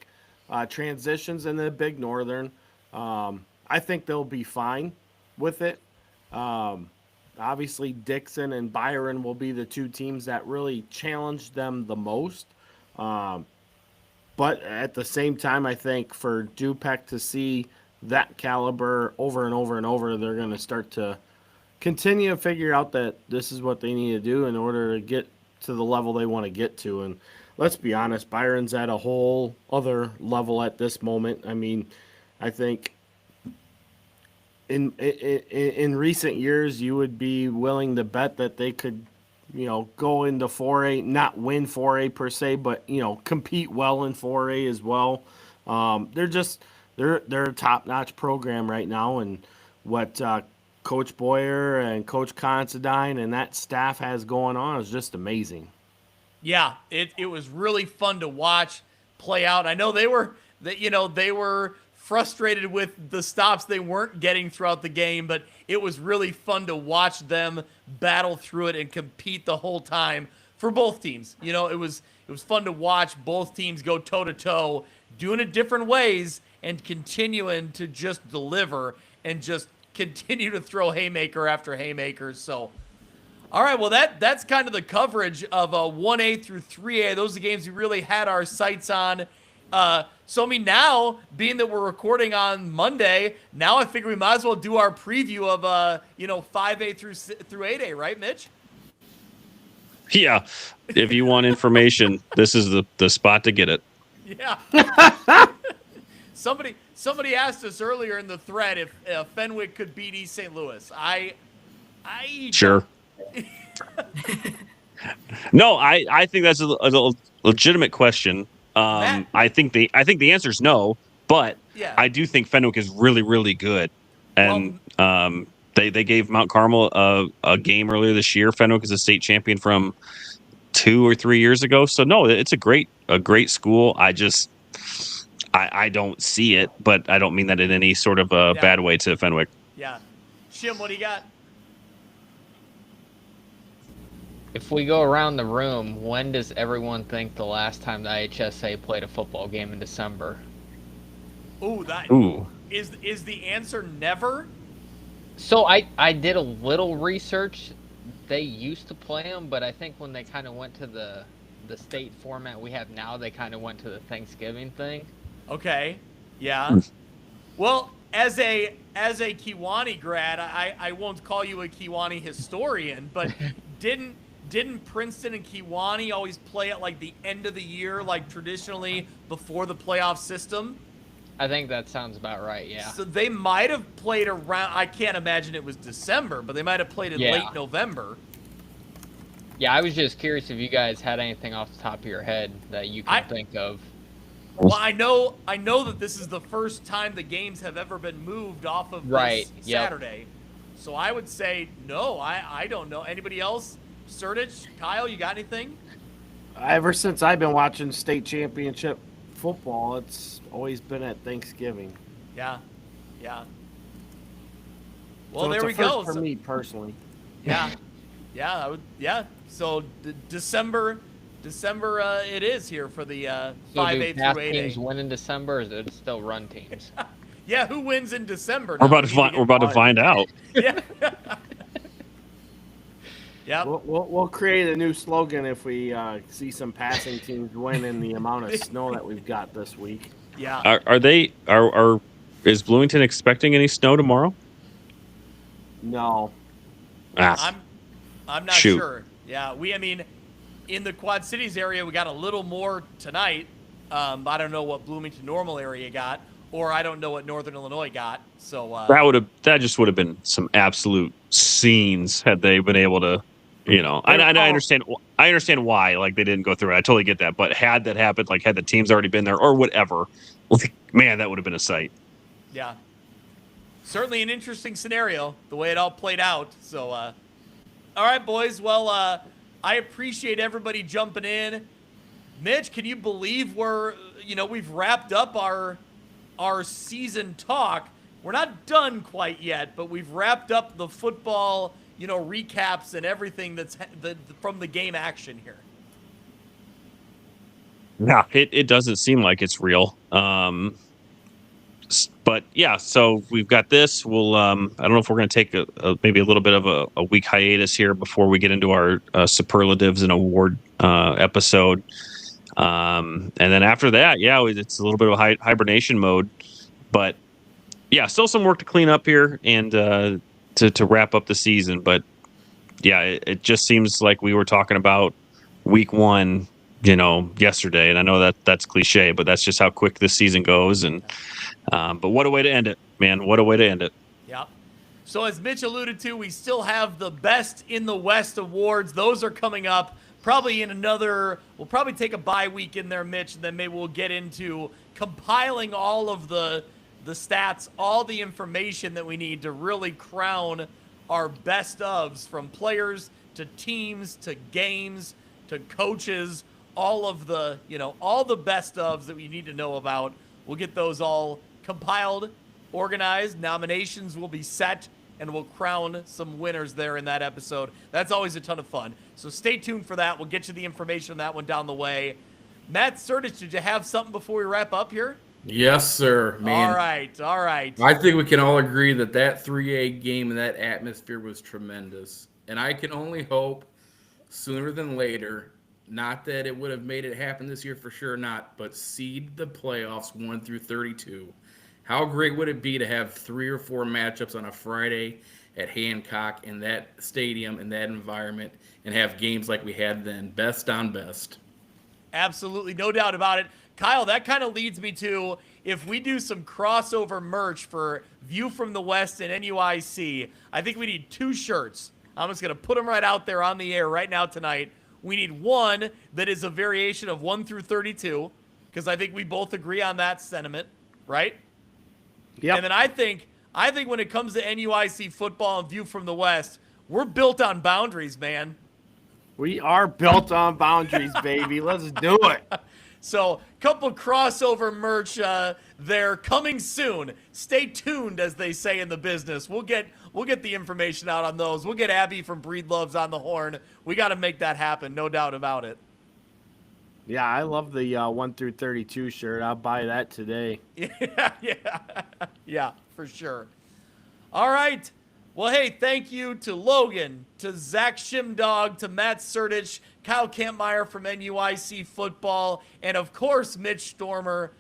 transitions into the Big Northern. I think they'll be fine with it. Obviously, Dixon and Byron will be the two teams that really challenge them the most. But at the same time, I think for Dupec to see that caliber over and over and over, they're going to start to continue to figure out that this is what they need to do in order to get to the level they want to get to. And let's be honest, Byron's at a whole other level at this moment. I mean, I think in recent years, you would be willing to bet that they could, you know, go into 4A, not win 4A per se, but, you know, compete well in 4A as well. They're a top-notch program right now, and what Coach Boyer and Coach Considine and that staff has going on is just amazing. Yeah, it was really fun to watch play out. I know they were frustrated with the stops they weren't getting throughout the game, but it was really fun to watch them battle through it and compete the whole time for both teams. You know, it was fun to watch both teams go toe-to-toe, doing it different ways and continuing to just deliver and just continue to throw haymaker after haymaker. So, all right, well, that's kind of the coverage of 1A through 3A. Those are the games we really had our sights on. So, I mean, now, being that we're recording on Monday, now I figure we might as well do our preview of, 5A through 8A, right, Mitch? Yeah. If you want information, this is the spot to get it. Yeah. Somebody asked us earlier in the thread if Fenwick could beat East St. Louis. Sure. No, I think that's a legitimate question. I think the answer is no, but yeah. I do think Fenwick is really, really good. And they gave Mount Carmel a game earlier this year. Fenwick is a state champion from 2 or 3 years ago. So no, it's a great school. I don't see it, but I don't mean that in any sort of a bad way to Fenwick. Yeah. Shim, what do you got? If we go around the room, when does everyone think the last time the IHSA played a football game in December? Ooh. Is the answer never? So I did a little research. They used to play them, but I think when they kind of went to the state format we have now, they kind of went to the Thanksgiving thing. Okay. Yeah. Well, as a Kewanee grad, I won't call you a Kewanee historian, but didn't Princeton and Kewanee always play at like the end of the year, like traditionally before the playoff system? I think that sounds about right, yeah. So they might have played around, I can't imagine it was December, but they might have played in late November. Yeah, I was just curious if you guys had anything off the top of your head that you can think of. Well, I know that this is the first time the games have ever been moved off of this Saturday. So I would say no, I don't know. Anybody else? Sertich, Kyle, you got anything? Ever since I've been watching state championship football, it's always been at Thanksgiving. Yeah. Well, so there it's we a go. first for me personally. Yeah. Yeah. So December it is here for the So 5A do past through 8A. teams win in December, or is it still run teams? Yeah, who wins in December? We're now? about to find out. Yeah. Yep. We'll create a new slogan if we see some passing teams win in the amount of snow that we've got this week. Yeah. Is Bloomington expecting any snow tomorrow? No. Ah. I'm not Shoot. sure. Yeah, in the Quad Cities area, we got a little more tonight. I don't know what Bloomington Normal area got, or I don't know what Northern Illinois got. So That just would have been some absolute scenes had they been able to, I understand why like they didn't go through it. I totally get that, but had that happened, like had the teams already been there or whatever, man, that would have been a sight. yeah, certainly an interesting scenario the way it all played out. So, all right, boys. Well, I appreciate everybody jumping in. Mitch, can you believe we've wrapped up our season talk? We're not done quite yet, but we've wrapped up the football, recaps and everything that's from the game action here. Yeah, it doesn't seem like it's real. But yeah, so we've got this. We'll I don't know if we're going to take maybe a little bit of a week hiatus here before we get into our superlatives and award episode. And then after that, it's a little bit of a hibernation mode. But yeah, still some work to clean up here and to wrap up the season. But yeah, it just seems like we were talking about week one, yesterday. And I know that's cliche, but that's just how quick this season goes. And but what a way to end it, man. What a way to end it. Yeah. So as Mitch alluded to, we still have the Best in the West awards. Those are coming up probably we'll probably take a bye week in there, Mitch, and then maybe we'll get into compiling all of the stats, all the information that we need to really crown our best ofs, from players to teams to games to coaches, all of the, all the best ofs that we need to know about. We'll get those all compiled, organized. Nominations will be set, and we'll crown some winners there in that episode. That's always a ton of fun. So stay tuned for that. We'll get you the information on that one down the way. Matt Sertich, did you have something before we wrap up here? Yes, sir. Man. All right. I think we can all agree that 3A game and that atmosphere was tremendous. And I can only hope sooner than later, not that it would have made it happen this year for sure not, but seed the playoffs 1 through 32. How great would it be to have 3 or 4 matchups on a Friday at Hancock in that stadium, in that environment, and have games like we had then, best on best? Absolutely, no doubt about it. Kyle, that kind of leads me to, if we do some crossover merch for View from the West and NUIC, I think we need 2 shirts. I'm just going to put them right out there on the air right now tonight. We need one that is a variation of 1 through 32, because I think we both agree on that sentiment, right? Yep. And then I think when it comes to NUIC football and View from the West, we're built on boundaries, man. We are built on boundaries, baby. Let's do it. So, couple crossover merch there coming soon. Stay tuned, as they say in the business. We'll get the information out on those. We'll get Abby from Breed Loves on the horn. We got to make that happen, no doubt about it. Yeah, I love the 1 through 32 shirt. I'll buy that today. Yeah, for sure. All right. Well, hey, thank you to Logan, to Zak Shimmin, to Matt Sertich, Kyle Kampmier from NUIC Football, and of course, Mitch Stormer.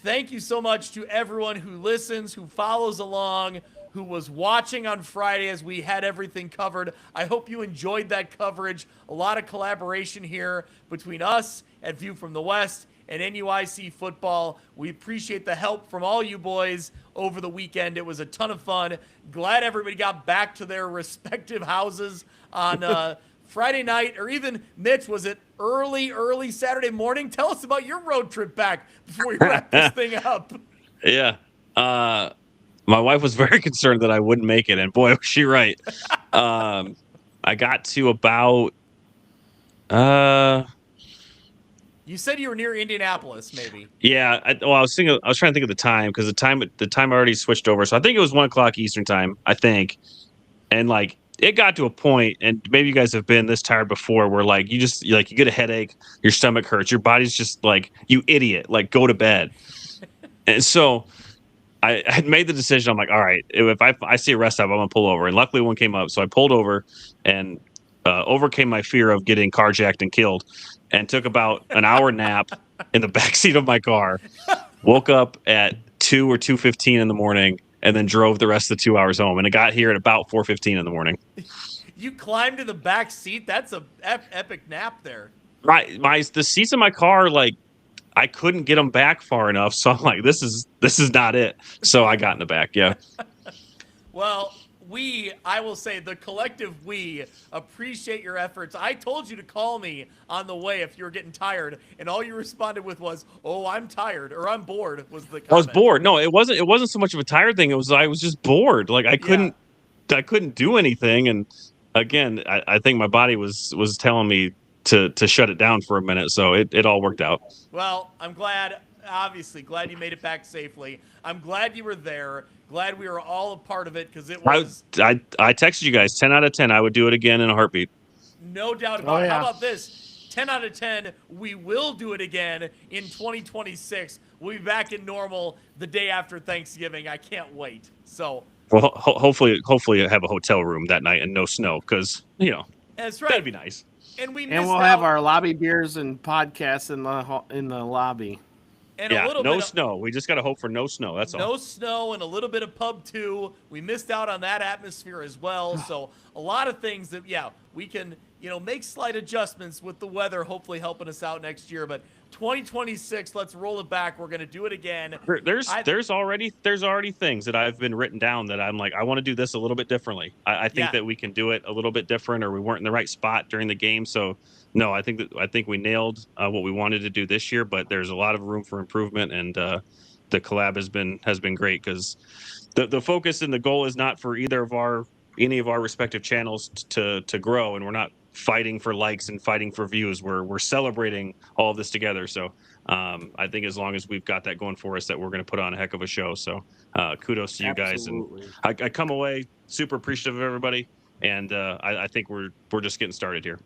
Thank you so much to everyone who listens, who follows along, who was watching on Friday as we had everything covered. I hope you enjoyed that coverage. A lot of collaboration here between us at View from the West and NUIC Football. We appreciate the help from all you boys over the weekend. It was a ton of fun. Glad everybody got back to their respective houses on Friday night, or even, Mitch, was it early Saturday morning? Tell us about your road trip back before we wrap this thing up. Yeah. My wife was very concerned that I wouldn't make it, and boy, was she right. I got to about you said you were near Indianapolis, maybe. Yeah, I was trying to think of the time, because the time already switched over. So I think it was 1:00 Eastern time, I think. And like it got to a point, and maybe you guys have been this tired before, where like you get a headache, your stomach hurts, your body's just like, you idiot, like go to bed. And so I had made the decision. I'm like, all right, if I see a rest stop, I'm gonna pull over. And luckily one came up, so I pulled over and overcame my fear of getting carjacked and killed, and took about an hour nap in the backseat of my car. Woke up at 2 or 2:15 in the morning, and then drove the rest of the 2 hours home. And I got here at about 4:15 in the morning. You climbed to the back seat. That's a epic nap there. Right, the seats in my car, like I couldn't get them back far enough, so I'm like, this is not it. So I got in the back. Yeah. Well, I will say the collective we appreciate your efforts. I told you to call me on the way if you were getting tired, and all you responded with was, "Oh, I'm tired," or "I'm bored." Was the comment. I was bored. No, it wasn't so much of a tired thing. I was just bored. Like I couldn't do anything. And again, I think my body was telling me to shut it down for a minute. So it all worked out. Well, I'm glad you made it back safely. I'm glad you were there. Glad we were all a part of it, because it was. I texted you guys 10 out of 10. I would do it again in a heartbeat. No doubt about it. How about this? 10 out of 10. We will do it again in 2026. We'll be back in normal the day after Thanksgiving. I can't wait. So. Well, hopefully I have a hotel room that night and no snow, because that's right. That'd be nice. And we'll have our lobby beers and podcasts in the lobby. And yeah, a little no bit snow. We just got to hope for no snow. That's all. No snow and a little bit of pub too. We missed out on that atmosphere as well. So a lot of things that, we can, make slight adjustments with the weather, hopefully helping us out next year. But 2026, let's roll it back. We're going to do it again. There's already things that I've been written down that I'm like, I want to do this a little bit differently. I think that we can do it a little bit different, or we weren't in the right spot during the game. So no, I think we nailed what we wanted to do this year, but there's a lot of room for improvement, and the collab has been great, because the focus and the goal is not for any of our respective channels to grow, and we're not fighting for likes and fighting for views. We're celebrating all of this together. So I think as long as we've got that going for us, that we're going to put on a heck of a show. So kudos to you guys, and I come away super appreciative of everybody, and I think we're just getting started here.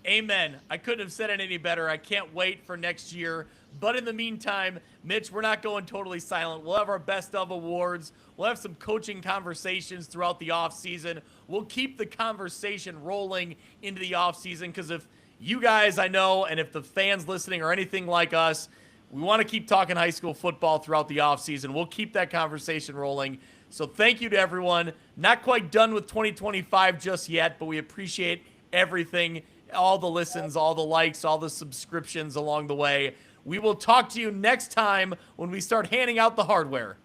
Amen. I couldn't have said it any better. I can't wait for next year. But in the meantime, Mitch, we're not going totally silent. We'll have our best of awards. We'll have some coaching conversations throughout the offseason. We'll keep the conversation rolling into the offseason, because if you guys, I know, and if the fans listening are anything like us, we want to keep talking high school football throughout the offseason. We'll keep that conversation rolling. So thank you to everyone. Not quite done with 2025 just yet, but we appreciate everything. All the listens, all the likes, all the subscriptions along the way. We will talk to you next time when we start handing out the hardware.